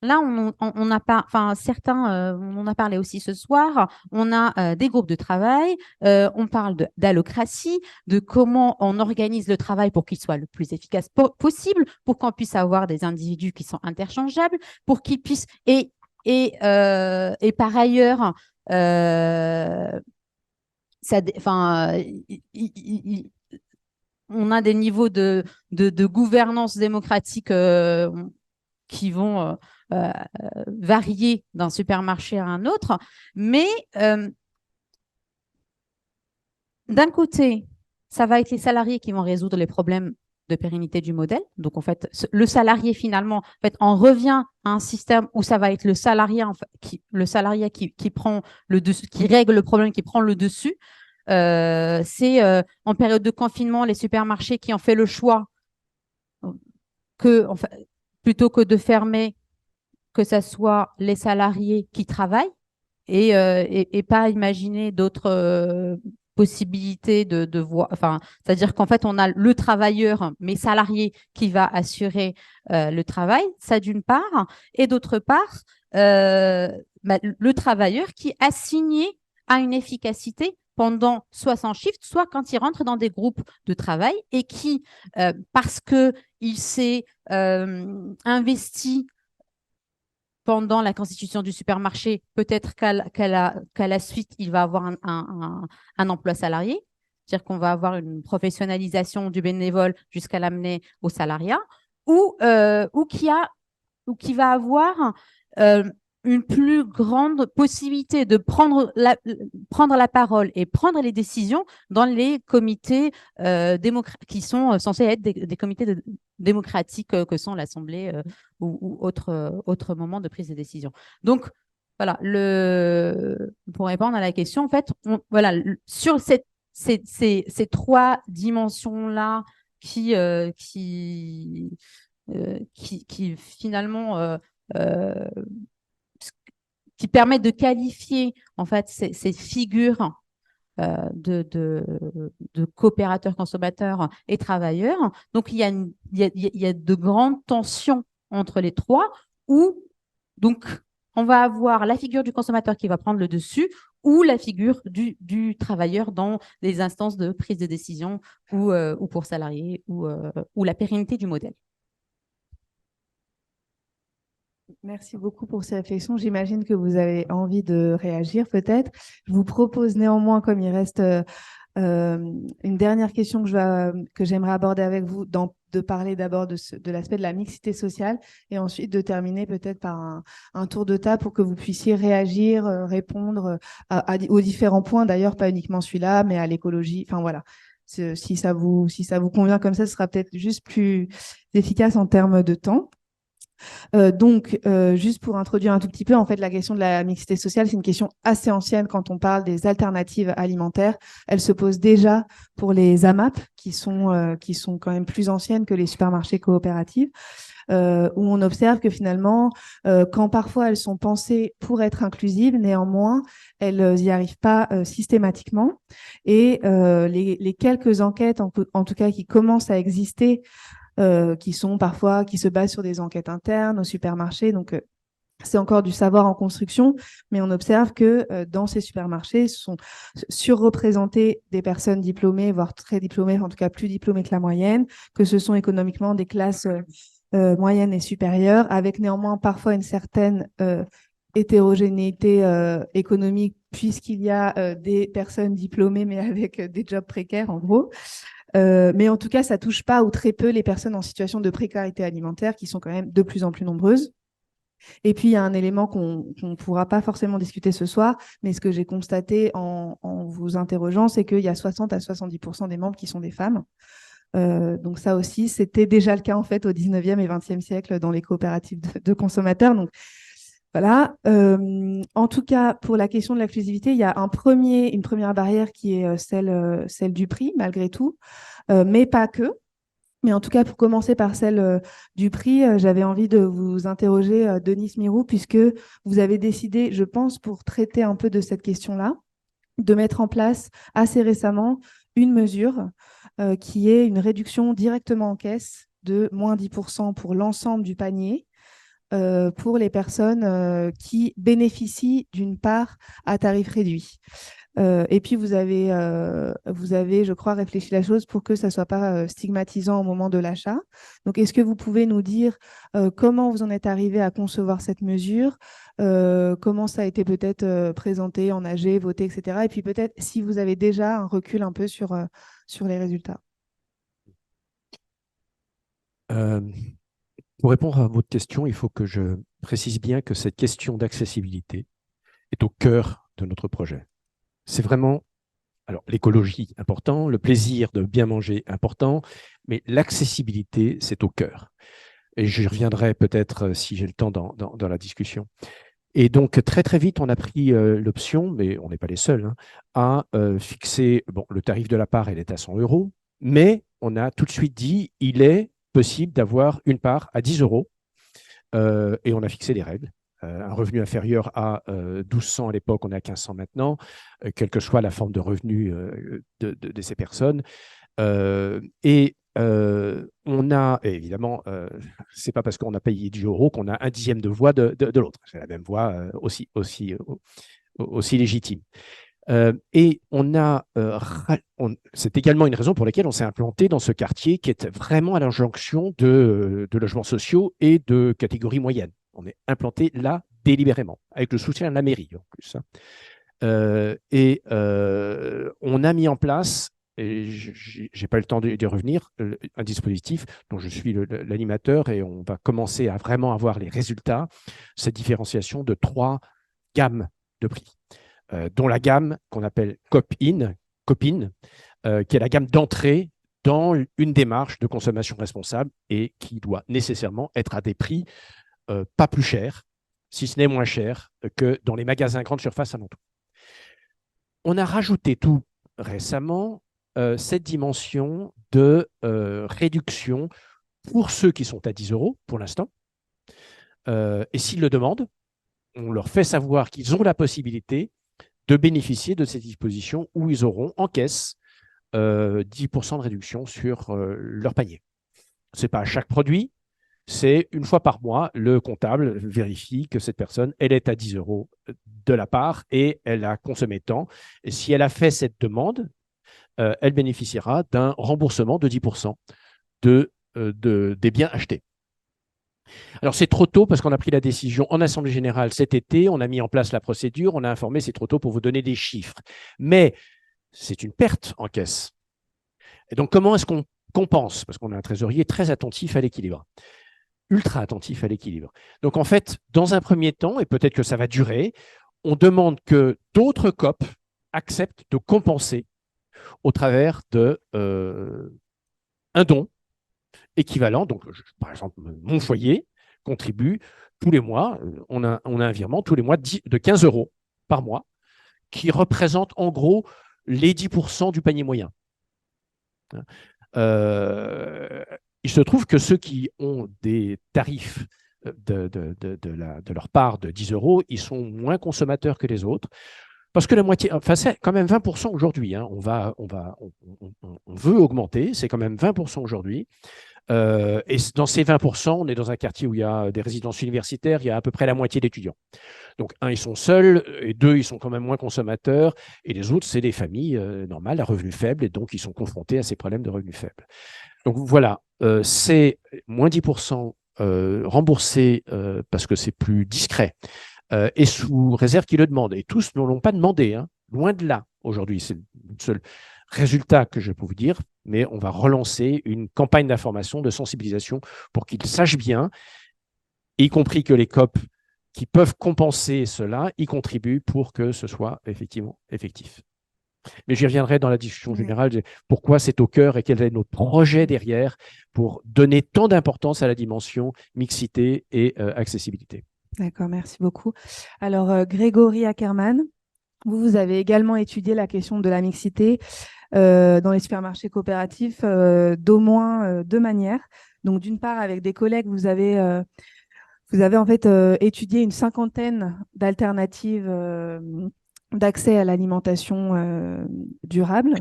là, on n'a pas, certains, on en a parlé aussi ce soir, on a des groupes de travail, on parle d'allocratie, de comment on organise le travail pour qu'il soit le plus efficace possible, pour qu'on puisse avoir des individus qui sont interchangeables, pour qu'ils puissent, et par ailleurs, on a des niveaux de gouvernance démocratique qui vont varier d'un supermarché à un autre. Mais d'un côté, ça va être les salariés qui vont résoudre les problèmes de pérennité du modèle. Donc, en fait, le salarié, finalement, en fait, on revient à un système où ça va être le salarié qui prend le dessus, qui règle le problème, qui prend le dessus. C'est en période de confinement, les supermarchés qui ont fait le choix plutôt que de fermer, que ce soit les salariés qui travaillent et pas imaginer d'autres possibilités de voir. C'est-à-dire qu'en fait, on a le travailleur, mais salarié, qui va assurer le travail, ça d'une part, et d'autre part, le travailleur qui est assigné à une efficacité pendant soit son shift, soit quand il rentre dans des groupes de travail et qui, parce qu'il s'est investi pendant la constitution du supermarché, peut-être qu'à la suite, il va avoir un emploi salarié, c'est-à-dire qu'on va avoir une professionnalisation du bénévole jusqu'à l'amener au salariat, ou qui va avoir une plus grande possibilité de prendre la parole et prendre les décisions dans les comités qui sont censés être des comités démocratiques que sont l'Assemblée ou autres moments de prise de décision. Donc, voilà, pour répondre à la question, en fait, voilà, sur ces trois dimensions-là qui finalement qui permettent de qualifier en fait ces figures de coopérateurs, consommateurs et travailleurs. Donc, il y a de grandes tensions entre les trois où donc on va avoir la figure du consommateur qui va prendre le dessus ou la figure du travailleur dans les instances de prise de décision ou pour salariés ou la pérennité du modèle. Merci beaucoup pour ces réflexions. J'imagine que vous avez envie de réagir peut-être. Je vous propose néanmoins, comme il reste une dernière question que j'aimerais aborder avec vous, de parler d'abord de l'aspect de la mixité sociale et ensuite de terminer peut-être par un tour de table pour que vous puissiez réagir, répondre aux différents points, d'ailleurs pas uniquement celui-là, mais à l'écologie. Enfin voilà, si ça vous convient comme ça, ce sera peut-être juste plus efficace en termes de temps. Donc, juste pour introduire un tout petit peu, en fait, la question de la mixité sociale, c'est une question assez ancienne quand on parle des alternatives alimentaires. Elle se pose déjà pour les AMAP, qui sont quand même plus anciennes que les supermarchés coopératifs, où on observe que finalement, quand parfois elles sont pensées pour être inclusives, néanmoins, elles n'y arrivent pas systématiquement. Et les quelques enquêtes, en tout cas, qui commencent à exister, qui se basent sur des enquêtes internes au supermarché. Donc, c'est encore du savoir en construction, mais on observe que dans ces supermarchés, sont surreprésentées des personnes diplômées, voire très diplômées, en tout cas plus diplômées que la moyenne, que ce sont économiquement des classes moyennes et supérieures, avec néanmoins parfois une certaine hétérogénéité économique, puisqu'il y a des personnes diplômées, mais avec des jobs précaires, en gros. Mais en tout cas, ça ne touche pas ou très peu les personnes en situation de précarité alimentaire, qui sont quand même de plus en plus nombreuses. Et puis, il y a un élément qu'on ne pourra pas forcément discuter ce soir, mais ce que j'ai constaté en vous interrogeant, c'est qu'il y a 60 à 70% des membres qui sont des femmes. Donc ça aussi, c'était déjà le cas en fait au 19e et 20e siècle dans les coopératives de consommateurs. Donc voilà. En tout cas, pour la question de l'exclusivité, il y a une première barrière qui est celle du prix, malgré tout, mais pas que. Mais en tout cas, pour commencer par celle du prix, j'avais envie de vous interroger, Denis Mirou, puisque vous avez décidé, je pense, pour traiter un peu de cette question-là, de mettre en place assez récemment une mesure qui est une réduction directement en caisse de moins 10% pour l'ensemble du panier, pour les personnes qui bénéficient d'une part à tarif réduit. Et puis, vous avez, je crois, réfléchi la chose pour que ça ne soit pas stigmatisant au moment de l'achat. Donc, est-ce que vous pouvez nous dire comment vous en êtes arrivé à concevoir cette mesure, comment ça a été peut-être présenté, enagé, voté, etc. Et puis peut-être si vous avez déjà un recul un peu sur les résultats. Pour répondre à votre question, il faut que je précise bien que cette question d'accessibilité est au cœur de notre projet. C'est vraiment, alors l'écologie important, le plaisir de bien manger important, mais l'accessibilité, c'est au cœur. Et j'y reviendrai peut-être si j'ai le temps dans la discussion. Et donc, très, très vite, on a pris l'option, mais on n'est pas les seuls, à fixer, le tarif de la part, elle est à 100 €, mais on a tout de suite dit, il est possible d'avoir une part à 10 € et on a fixé les règles. Un revenu inférieur à 1200 à l'époque, on est à 1500 maintenant, quelle que soit la forme de revenu de ces personnes. On a, et évidemment, c'est pas parce qu'on a payé 10 € qu'on a un dixième de voix de l'autre. C'est la même voix aussi légitime. Et c'est également une raison pour laquelle on s'est implanté dans ce quartier qui est vraiment à l'injonction de logements sociaux et de catégories moyennes. On est implanté là délibérément, avec le soutien de la mairie en plus. On a mis en place, et je n'ai pas eu le temps d'y revenir, un dispositif dont je suis l'animateur et on va commencer à vraiment avoir les résultats, cette différenciation de 3 gammes de prix. Dont la gamme qu'on appelle Copine, qui est la gamme d'entrée dans une démarche de consommation responsable et qui doit nécessairement être à des prix pas plus chers si ce n'est moins cher que dans les magasins grande surface alentour. On a rajouté tout récemment cette dimension de réduction pour ceux qui sont à 10 € pour l'instant. Et s'ils le demandent, on leur fait savoir qu'ils ont la possibilité de bénéficier de ces dispositions où ils auront en caisse 10% de réduction sur leur panier. Ce n'est pas à chaque produit, c'est une fois par mois, le comptable vérifie que cette personne, elle est à 10 € de la part et elle a consommé tant. Et si elle a fait cette demande, elle bénéficiera d'un remboursement de 10% des biens achetés. Alors, c'est trop tôt parce qu'on a pris la décision en Assemblée générale cet été, on a mis en place la procédure, on a informé, c'est trop tôt pour vous donner des chiffres. Mais c'est une perte en caisse. Et donc, comment est-ce qu'on compense? Parce qu'on a un trésorier très attentif à l'équilibre, ultra attentif à l'équilibre. Donc, en fait, dans un premier temps, et peut-être que ça va durer, on demande que d'autres COP acceptent de compenser au travers de un don équivalent. Donc, par exemple, mon foyer contribue tous les mois, on a un virement tous les mois de 15 € par mois, qui représente en gros les 10% du panier moyen. Il se trouve que ceux qui ont des tarifs de leur part de 10 €, ils sont moins consommateurs que les autres. Parce que la moitié, enfin c'est quand même 20% aujourd'hui, hein, on veut augmenter, c'est quand même 20% aujourd'hui. Et dans ces 20%, on est dans un quartier où il y a des résidences universitaires, il y a à peu près la moitié d'étudiants. Donc, un, ils sont seuls, et deux, ils sont quand même moins consommateurs, et les autres, c'est des familles normales à revenus faibles, et donc ils sont confrontés à ces problèmes de revenus faibles. Donc voilà, c'est moins 10% remboursé parce que c'est plus discret, et sous réserve qu'ils le demandent. Et tous ne l'ont pas demandé, hein, loin de là aujourd'hui. C'est le seul résultat que je peux vous dire, mais on va relancer une campagne d'information, de sensibilisation pour qu'ils sachent bien, y compris que les COP qui peuvent compenser cela, y contribuent pour que ce soit effectivement effectif. Mais j'y reviendrai dans la discussion générale, pourquoi c'est au cœur et quel est notre projet derrière pour donner tant d'importance à la dimension mixité et accessibilité. D'accord, merci beaucoup. Alors, Grégory Ackermann, vous avez également étudié la question de la mixité dans les supermarchés coopératifs d'au moins deux manières. Donc, d'une part, avec des collègues, vous avez en fait étudié une cinquantaine d'alternatives d'accès à l'alimentation durable.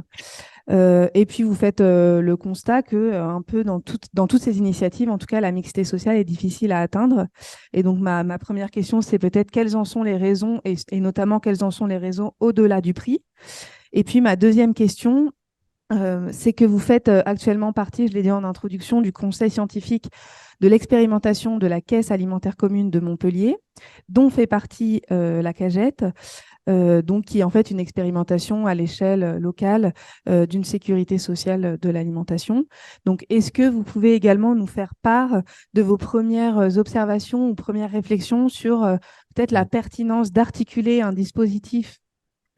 Et puis, vous faites le constat que un peu dans toutes ces initiatives, en tout cas, la mixité sociale est difficile à atteindre. Et donc, ma première question, c'est peut-être quelles en sont les raisons et notamment quelles en sont les raisons au-delà du prix. Et puis, ma deuxième question, c'est que vous faites actuellement partie, je l'ai dit en introduction, du conseil scientifique de l'expérimentation de la caisse alimentaire commune de Montpellier, dont fait partie la CAGET, donc qui est en fait une expérimentation à l'échelle locale d'une sécurité sociale de l'alimentation. Donc, est-ce que vous pouvez également nous faire part de vos premières observations ou premières réflexions sur peut-être la pertinence d'articuler un dispositif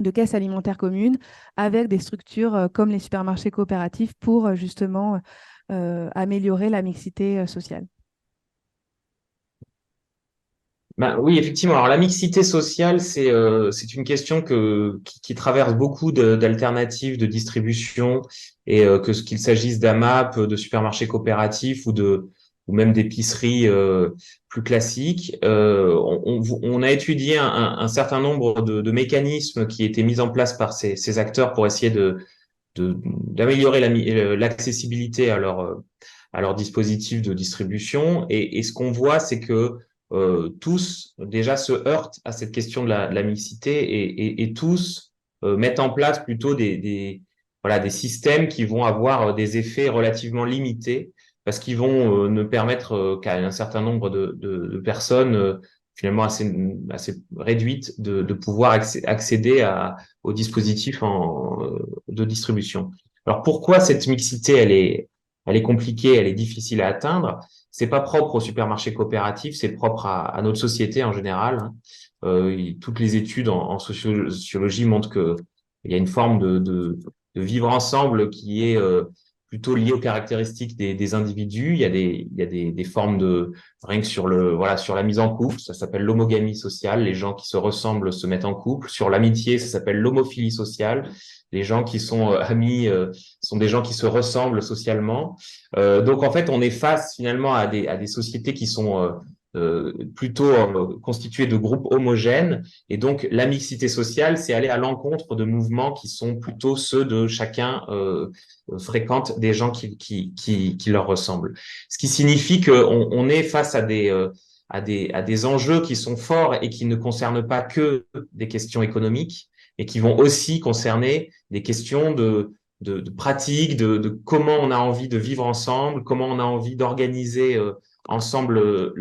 de caisse alimentaire commune avec des structures comme les supermarchés coopératifs pour justement améliorer la mixité sociale? Ben, oui, effectivement. Alors, la mixité sociale, c'est une question qui traverse beaucoup d'alternatives de distribution et qu'il s'agisse d'AMAP, de supermarchés coopératifs ou même d'épiceries plus classiques. On a étudié un certain nombre de mécanismes qui étaient mis en place par ces acteurs pour essayer d'améliorer l'accessibilité à leur dispositif de distribution. Et ce qu'on voit, c'est que tous déjà se heurtent à cette question de la mixité et tous mettent en place plutôt des systèmes qui vont avoir des effets relativement limités parce qu'ils vont ne permettre qu'à un certain nombre de personnes finalement assez réduites de pouvoir accéder aux dispositifs de distribution. Alors pourquoi cette mixité elle est compliquée, elle est difficile à atteindre? C'est pas propre aux supermarchés coopératifs, c'est propre à notre société en général. Toutes les études en sociologie montrent que il y a une forme de vivre ensemble qui est plutôt liées aux caractéristiques des individus. Il y a des formes rien que sur sur la mise en couple, ça s'appelle l'homogamie sociale. Les gens qui se ressemblent se mettent en couple. Sur l'amitié, ça s'appelle l'homophilie sociale. Les gens qui sont amis sont des gens qui se ressemblent socialement. Donc en fait, on est face finalement à des sociétés qui sont plutôt constituées de groupes homogènes. Et donc la mixité sociale, c'est aller à l'encontre de mouvements qui sont plutôt ceux de chacun fréquente des gens qui leur ressemblent. Ce qui signifie qu'on est face à des enjeux qui sont forts et qui ne concernent pas que des questions économiques, et qui vont aussi concerner des questions de pratique, de comment on a envie de vivre ensemble, comment on a envie d'organiser ensemble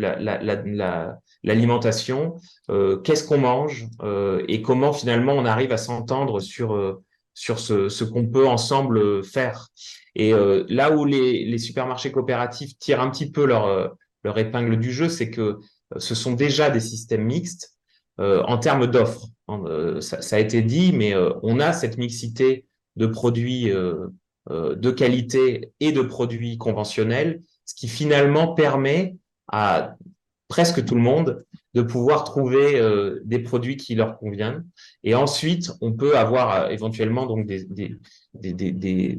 l'alimentation, qu'est-ce qu'on mange, et comment finalement on arrive à s'entendre sur ce qu'on peut ensemble faire. Et là où les supermarchés coopératifs tirent un petit peu leur épingle du jeu, c'est que ce sont déjà des systèmes mixtes en termes d'offres. Ça a été dit, mais on a cette mixité de produits de qualité et de produits conventionnels, ce qui finalement permet à presque tout le monde de pouvoir trouver des produits qui leur conviennent. Et ensuite, on peut avoir éventuellement donc des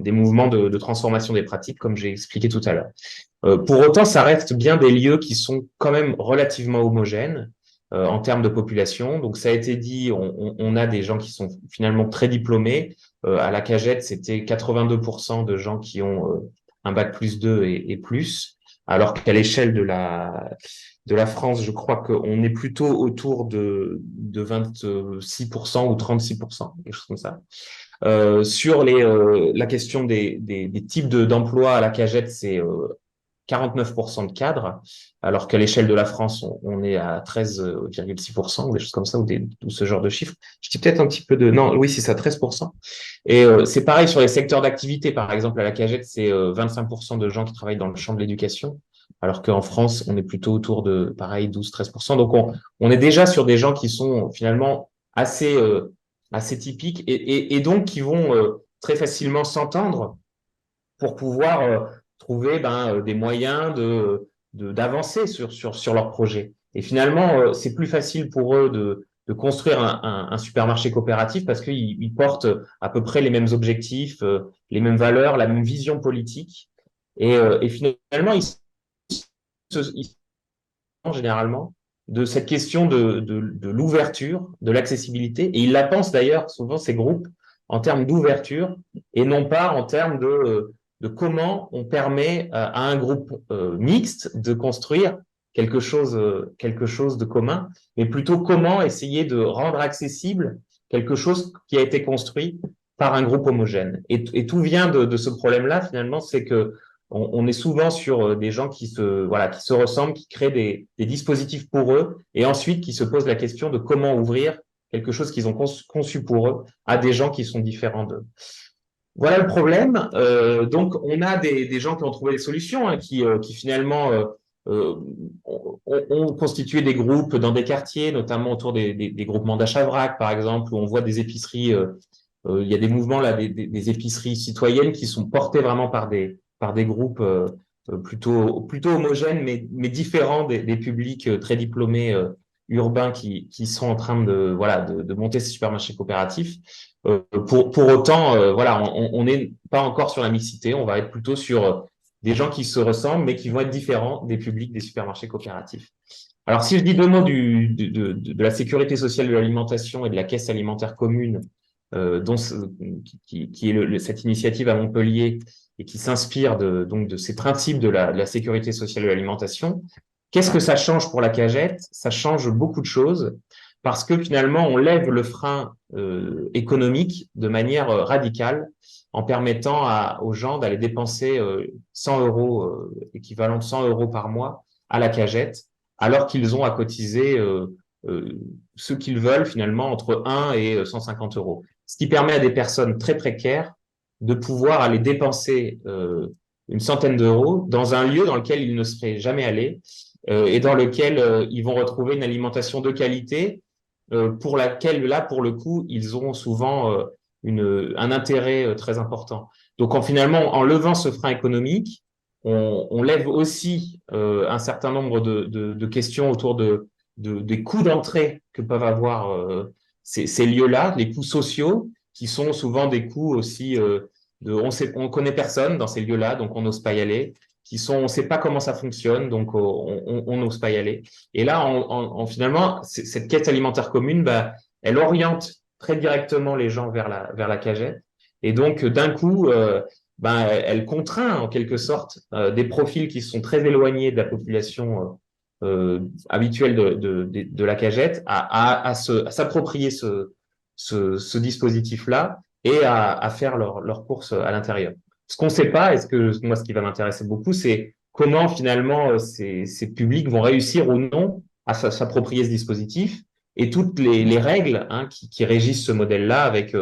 mouvements de transformation des pratiques, comme j'ai expliqué tout à l'heure. Pour autant, ça reste bien des lieux qui sont quand même relativement homogènes en termes de population. Donc, ça a été dit, on a des gens qui sont finalement très diplômés. À la Cagette, c'était 82% de gens qui ont un bac+2 et plus, alors qu'à l'échelle de la France, je crois qu'on est plutôt autour de 26% ou 36%, quelque chose comme ça. Sur la question des types d'emplois à la Cagette, c'est 49% de cadres, alors qu'à l'échelle de la France, on est à 13,6% ou des choses comme ça, ou ce genre de chiffres. Je dis peut-être un petit peu non, oui, c'est ça, 13%. Et c'est pareil sur les secteurs d'activité. Par exemple, à la Cagette, c'est 25% de gens qui travaillent dans le champ de l'éducation, alors qu'en France, on est plutôt autour de, pareil, 12-13%. Donc, on est déjà sur des gens qui sont finalement assez typiques et donc qui vont très facilement s'entendre pour pouvoir trouver des moyens d'avancer sur leur projet. Et finalement, c'est plus facile pour eux de construire un supermarché coopératif parce qu'ils portent à peu près les mêmes objectifs, les mêmes valeurs, la même vision politique. Et finalement, ils généralement de cette question de l'ouverture, de l'accessibilité. Et ils la pensent d'ailleurs souvent, ces groupes, en termes d'ouverture et non pas en termes de comment on permet à un groupe mixte de construire quelque chose de commun, mais plutôt comment essayer de rendre accessible quelque chose qui a été construit par un groupe homogène. Et tout vient de ce problème-là, finalement, c'est que on est souvent sur des gens qui se ressemblent, qui créent des dispositifs pour eux, et ensuite qui se posent la question de comment ouvrir quelque chose qu'ils ont conçu pour eux à des gens qui sont différents d'eux. Voilà le problème. Donc, on a des gens qui ont trouvé des solutions, hein, qui finalement ont constitué des groupes dans des quartiers, notamment autour des groupements d'achat vrac, par exemple, où on voit des épiceries. Il y a des mouvements là, des épiceries citoyennes qui sont portées vraiment par des groupes plutôt homogènes, mais différents des publics très diplômés urbains qui sont en train de monter ces supermarchés coopératifs. Pour autant, on n'est pas encore sur la mixité, on va être plutôt sur des gens qui se ressemblent, mais qui vont être différents des publics des supermarchés coopératifs. Alors, si je dis deux mots de la sécurité sociale de l'alimentation et de la caisse alimentaire commune, qui est cette initiative à Montpellier et qui s'inspire de ces principes de la sécurité sociale de l'alimentation, qu'est-ce que ça change pour la Cagette? Ça change beaucoup de choses parce que finalement, on lève le frein économique de manière radicale en permettant aux gens d'aller dépenser 100 €, équivalent de 100 € par mois à la Cagette, alors qu'ils ont à cotiser ce qu'ils veulent finalement entre 1 et 150 €. Ce qui permet à des personnes très précaires de pouvoir aller dépenser une centaine d'euros dans un lieu dans lequel ils ne seraient jamais allés et dans lequel ils vont retrouver une alimentation de qualité pour laquelle, là, pour le coup, ils auront souvent un intérêt très important. Donc, finalement, en levant ce frein économique, on lève aussi un certain nombre de questions autour des coûts d'entrée que peuvent avoir ces lieux-là, les coûts sociaux, qui sont souvent des coûts aussi on connaît personne dans ces lieux-là, donc on n'ose pas y aller, on ne sait pas comment ça fonctionne, donc on n'ose pas y aller. Et là, finalement, cette quête alimentaire commune, bah, elle oriente très directement les gens vers la cagette. Et donc, d'un coup, ben, elle contraint en quelque sorte des profils qui sont très éloignés de la population habituelle de la cagette à s'approprier ce dispositif-là et à faire leurs courses à l'intérieur. Ce qu'on ne sait pas, moi, ce qui va m'intéresser beaucoup, c'est comment finalement ces publics vont réussir ou non à s'approprier ce dispositif et toutes les règles qui régissent ce modèle-là avec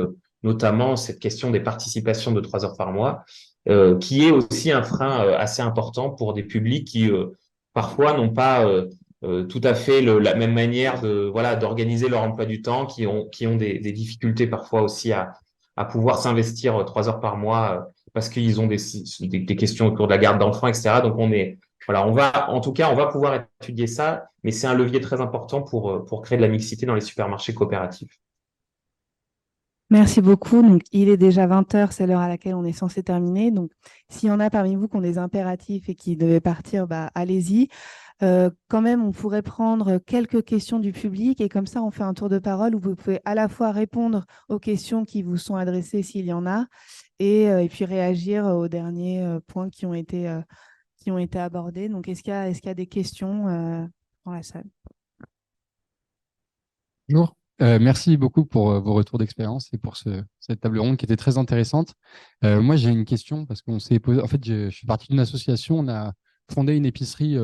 notamment cette question des participations de 3 heures par mois, qui est aussi un frein assez important pour des publics qui parfois n'ont pas tout à fait la même manière d'organiser leur emploi du temps, qui ont des difficultés parfois aussi à pouvoir s'investir 3 heures par mois parce qu'ils ont des questions autour de la garde d'enfants, etc. Donc en tout cas, on va pouvoir étudier ça, mais c'est un levier très important pour créer de la mixité dans les supermarchés coopératifs. Merci beaucoup. Donc, il est déjà 20 heures, c'est l'heure à laquelle on est censé terminer. Donc, s'il y en a parmi vous qui ont des impératifs et qui devaient partir, bah, allez-y. Quand même, on pourrait prendre quelques questions du public et comme ça, on fait un tour de parole où vous pouvez à la fois répondre aux questions qui vous sont adressées s'il y en a et puis réagir aux derniers points qui ont été abordés. Donc, est-ce qu'il y a des questions dans la salle? Bonjour. Merci beaucoup pour vos retours d'expérience et pour cette table ronde qui était très intéressante. Moi, j'ai une question parce qu'on s'est posé. En fait, je suis parti d'une association. On a fondé une épicerie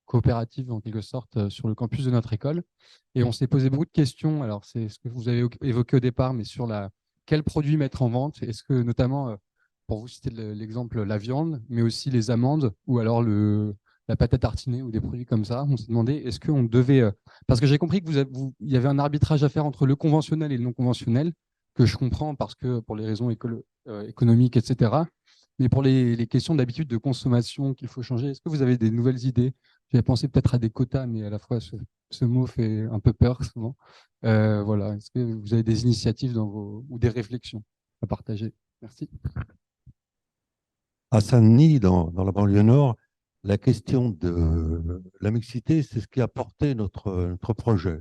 coopérative en quelque sorte sur le campus de notre école et on s'est posé beaucoup de questions. Alors, c'est ce que vous avez évoqué au départ, mais sur quels produits mettre en vente. Est-ce que notamment, pour vous citer l'exemple, la viande, mais aussi les amandes ou alors la pâte à tartiner ou des produits comme ça. On s'est demandé, est-ce qu'on devait... Parce que j'ai compris que il y avait un arbitrage à faire entre le conventionnel et le non conventionnel, que je comprends parce que pour les raisons économiques, etc. Mais pour les questions d'habitude de consommation qu'il faut changer, est-ce que vous avez des nouvelles idées? J'avais pensé peut-être à des quotas, mais à la fois ce mot fait un peu peur souvent. Voilà. Est-ce que vous avez des initiatives ou des réflexions à partager? Merci. À Saint-Denis, dans la banlieue nord, la question de la mixité, c'est ce qui a porté notre projet.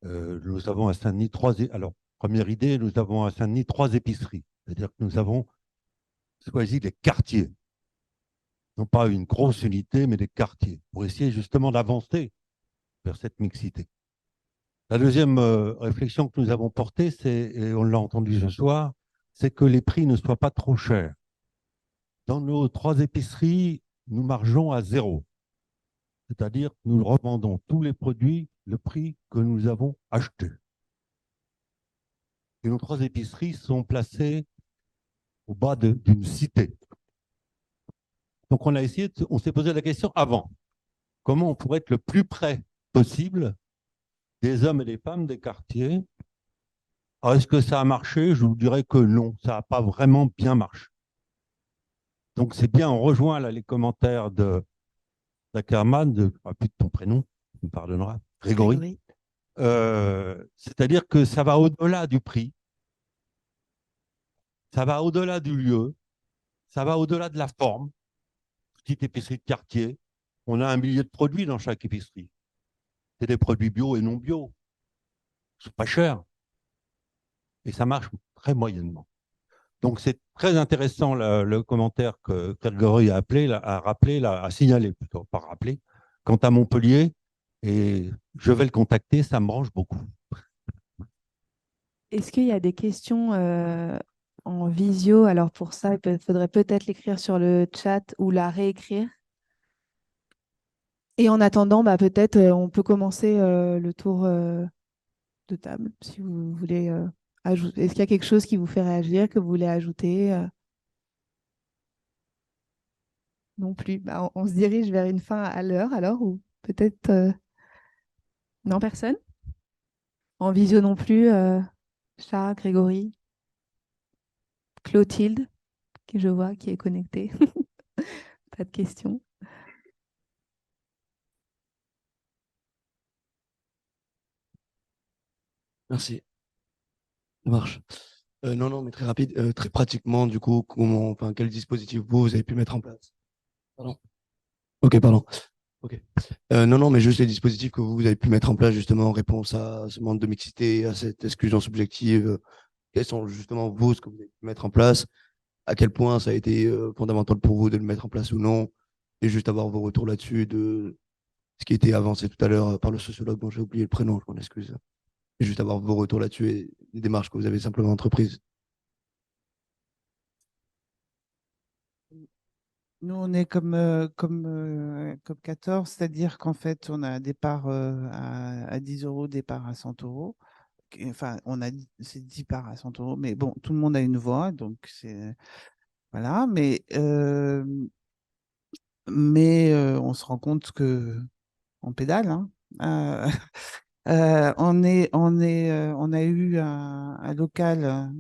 Nous avons à Saint-Denis alors, première idée, nous avons à Saint-Denis 3 épiceries. C'est-à-dire que nous avons choisi des quartiers. Non pas une grosse unité, mais des quartiers, pour essayer justement d'avancer vers cette mixité. La deuxième réflexion que nous avons portée, et on l'a entendu ce soir, c'est que les prix ne soient pas trop chers. Dans nos 3 épiceries, nous margeons à 0. C'est-à-dire que nous revendons tous les produits le prix que nous avons acheté. Et nos 3 épiceries sont placées au bas d'une cité. Donc on s'est posé la question avant. Comment on pourrait être le plus près possible des hommes et des femmes des quartiers? Alors, est-ce que ça a marché? Je vous dirais que non, ça n'a pas vraiment bien marché. Donc c'est bien, on rejoint là les commentaires de Ackerman, plus de ton prénom, tu me pardonneras, Grégory. C'est-à-dire que ça va au-delà du prix, ça va au-delà du lieu, ça va au-delà de la forme. Petite épicerie de quartier, on a 1 millier de produits dans chaque épicerie. C'est des produits bio et non bio. C'est pas cher. Et ça marche très moyennement. Donc c'est très intéressant le commentaire que Grégory a signalé plutôt, pas rappelé. Quant à Montpellier, et je vais le contacter, ça me branche beaucoup. Est-ce qu'il y a des questions en visio? Alors pour ça, il faudrait peut-être l'écrire sur le chat ou la réécrire. Et en attendant, bah, peut-être on peut commencer le tour de table, si vous voulez ajouter. Est-ce qu'il y a quelque chose qui vous fait réagir, que vous voulez ajouter? Non plus. Bah, on se dirige vers une fin à l'heure alors, ou peut-être... Non, personne? En visio non plus, Charles, Grégory, Clotilde? qui je vois, qui est connecté. Pas de questions. Merci. Ça marche. Non, non, mais très rapide. Très pratiquement, du coup, quel dispositif vous avez pu mettre en place? Pardon. Ok, pardon. Ok. Non, non, mais juste les dispositifs que vous avez pu mettre en place justement en réponse à ce manque de mixité, à cette exclusion subjective. Quels sont justement vous, ce que vous avez pu mettre en place? À quel point ça a été fondamental pour vous de le mettre en place ou non? Et juste avoir vos retours là-dessus de ce qui était avancé tout à l'heure par le sociologue dont j'ai oublié le prénom, je m'en excuse. Et juste avoir vos retours là-dessus et les démarches que vous avez simplement entreprises. Nous, on est comme 14, c'est-à-dire qu'en fait, on a un départ à 10 euros, départ à 100 euros. Enfin, c'est 10 parts à 100 euros, mais bon, tout le monde a une voix, donc c'est. Voilà, mais on se rend compte que on pédale, hein. Euh, on a eu un local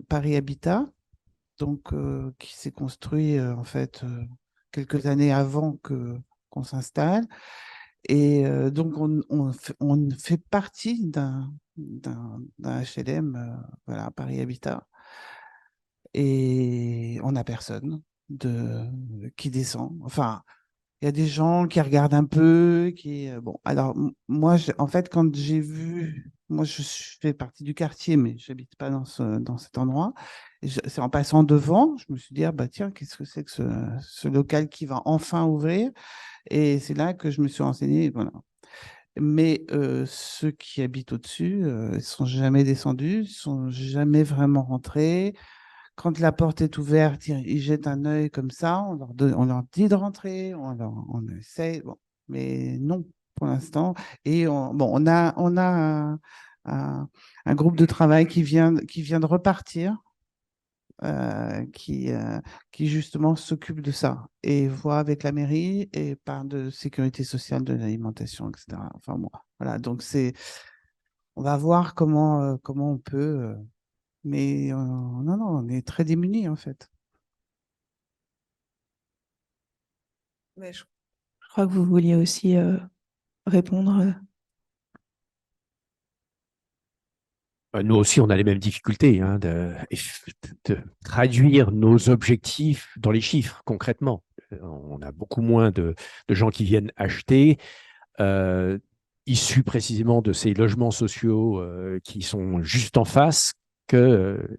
Paris Habitat, donc qui s'est construit en fait quelques années avant qu'on s'installe. Et donc on fait partie d'un HLM, voilà, Paris Habitat. Et on n'a personne qui descend. Enfin, il y a des gens qui regardent un peu, bon. Alors moi, en fait, quand j'ai vu, moi, je fais partie du quartier, mais j'habite pas dans cet endroit. C'est en passant devant, je me suis dit, ah, bah tiens, qu'est-ce que c'est que ce local qui va enfin ouvrir? Et c'est là que je me suis renseigné, voilà. Mais ceux qui habitent au-dessus, ils sont jamais descendus, ils sont jamais vraiment rentrés. Quand la porte est ouverte, ils jettent un œil comme ça, on leur dit de rentrer, on essaie, bon, mais non pour l'instant. Et on a un groupe de travail qui vient de repartir, qui justement s'occupe de ça et voit avec la mairie et parle de sécurité sociale, de l'alimentation, etc. Enfin bon, voilà, donc on va voir comment on peut. Mais non, non, on est très démunis en fait. Ouais, je crois que vous vouliez aussi répondre. Nous aussi, on a les mêmes difficultés hein, de traduire nos objectifs dans les chiffres, concrètement. On a beaucoup moins de gens qui viennent acheter, issus précisément de ces logements sociaux qui sont juste en face que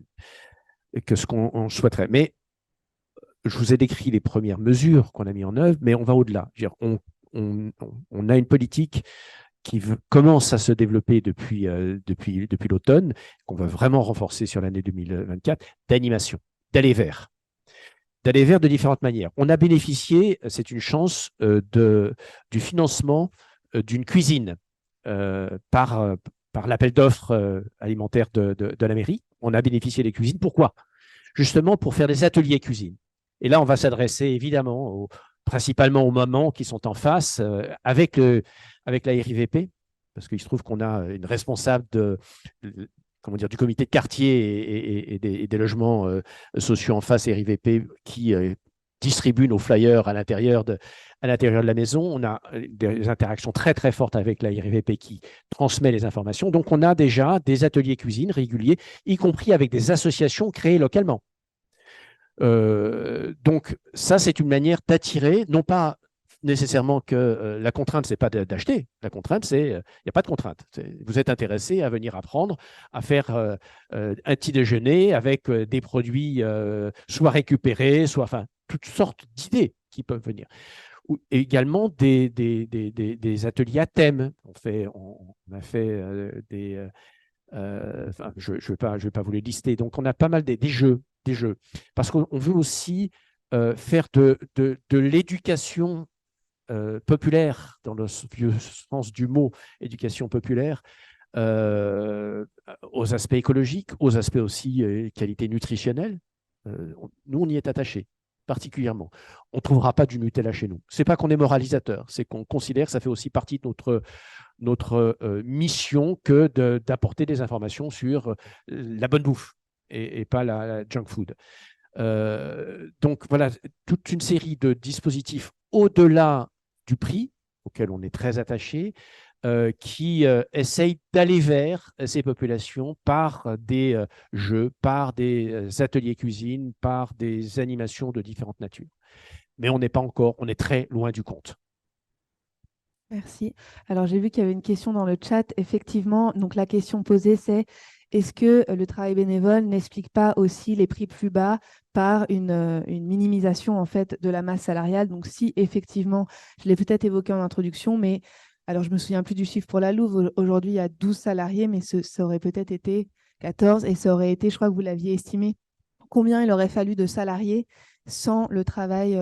ce qu'on souhaiterait. Mais je vous ai décrit les premières mesures qu'on a mises en œuvre, mais on va au-delà. On a une politique qui commence à se développer depuis l'automne, qu'on va vraiment renforcer sur l'année 2024, d'animation, d'aller vers de différentes manières. On a bénéficié, c'est une chance, du financement d'une cuisine par l'appel d'offres alimentaires de la mairie. On a bénéficié des cuisines. Pourquoi? Justement pour faire des ateliers cuisine. Et là, on va s'adresser évidemment principalement aux mamans qui sont en face avec la RIVP, parce qu'il se trouve qu'on a une responsable du comité de quartier et des logements sociaux en face RIVP qui distribue nos flyers à l'intérieur de la maison. On a des interactions très, très fortes avec la RIVP qui transmet les informations. Donc, on a déjà des ateliers cuisine réguliers, y compris avec des associations créées localement. Donc, ça, c'est une manière d'attirer, non pas nécessairement que la contrainte, ce n'est pas d'acheter. La contrainte, il n'y a pas de contrainte. Vous êtes intéressé à venir apprendre à faire un petit déjeuner avec des produits soit récupérés, soit, enfin, toutes sortes d'idées qui peuvent venir. Et également des ateliers à thème. On a fait je ne vais pas vous les lister. Donc, on a pas mal des jeux. Parce qu'on veut aussi faire de l'éducation populaire, dans le vieux sens du mot, éducation populaire, aux aspects écologiques, aux aspects aussi qualité nutritionnelle. Nous, on y est attachés, particulièrement. On ne trouvera pas du Nutella chez nous. Ce n'est pas qu'on est moralisateur, c'est qu'on considère que ça fait aussi partie de notre mission que d'apporter des informations sur la bonne bouffe. et pas la junk food. Donc voilà, toute une série de dispositifs au-delà du prix, auquel on est très attaché, qui essayent d'aller vers ces populations par des jeux, par des ateliers cuisine, par des animations de différentes natures. Mais on n'est pas encore, on est très loin du compte. Merci. Alors, j'ai vu qu'il y avait une question dans le chat. Effectivement, donc la question posée, c'est est-ce que le travail bénévole n'explique pas aussi les prix plus bas par une minimisation en fait de la masse salariale? Donc, si effectivement, je l'ai peut-être évoqué en introduction, mais alors je me souviens plus du chiffre pour la Louve. Aujourd'hui, il y a 12 salariés, mais ça aurait peut-être été 14 et ça aurait été, je crois que vous l'aviez estimé, combien il aurait fallu de salariés sans le travail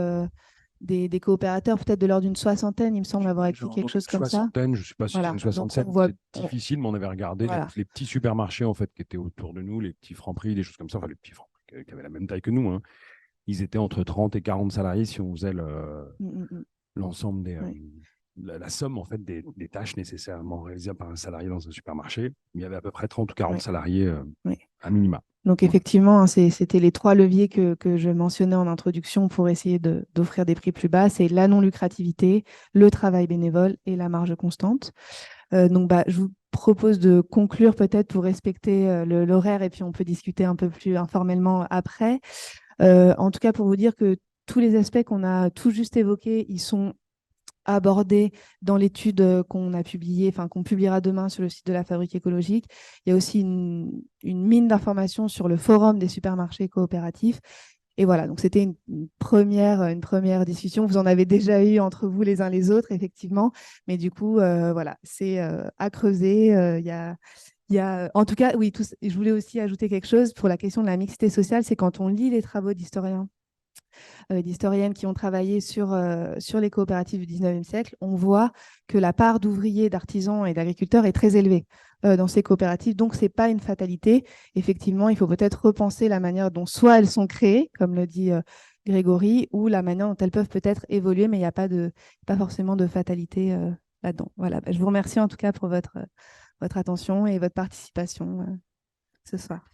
des coopérateurs, peut-être de l'ordre d'une soixantaine, il me semble avoir écrit quelque chose comme ça. Soixantaine, je ne sais pas si Voilà. c'est une soixantaine, c'est difficile, mais on avait regardé Voilà. les petits supermarchés en fait, qui étaient autour de nous, les petits Franprix, des choses comme ça, enfin les petits Franprix qui avaient la même taille que nous, hein. Ils étaient entre 30 et 40 salariés si on faisait l'ensemble des... La somme en fait des tâches nécessairement réalisables par un salarié dans un supermarché. Il y avait à peu près 30 ou 40 salariés à minima. Donc effectivement, hein, c'était les 3 leviers que je mentionnais en introduction pour essayer d'offrir des prix plus bas. C'est la non-lucrativité, le travail bénévole et la marge constante. Donc je vous propose de conclure peut-être pour respecter l'horaire et puis on peut discuter un peu plus informellement après. En tout cas, pour vous dire que tous les aspects qu'on a tout juste évoqués, ils sont abordés dans l'étude qu'on a publiée, enfin qu'on publiera demain sur le site de la Fabrique écologique. Il y a aussi une mine d'informations sur le forum des supermarchés coopératifs. Et voilà, donc c'était une première discussion. Vous en avez déjà eu entre vous les uns les autres, effectivement. Mais du coup, voilà, c'est à creuser. Il y a, en tout cas, oui, je voulais aussi ajouter quelque chose pour la question de la mixité sociale, c'est quand on lit les travaux d'historiens, d'historiennes qui ont travaillé sur les coopératives du 19e siècle, on voit que la part d'ouvriers, d'artisans et d'agriculteurs est très élevée dans ces coopératives. Donc, ce n'est pas une fatalité. Effectivement, il faut peut-être repenser la manière dont soit elles sont créées, comme le dit Grégory, ou la manière dont elles peuvent peut-être évoluer, mais il n'y a pas forcément de fatalité là-dedans. Voilà. Je vous remercie en tout cas pour votre attention et votre participation ce soir.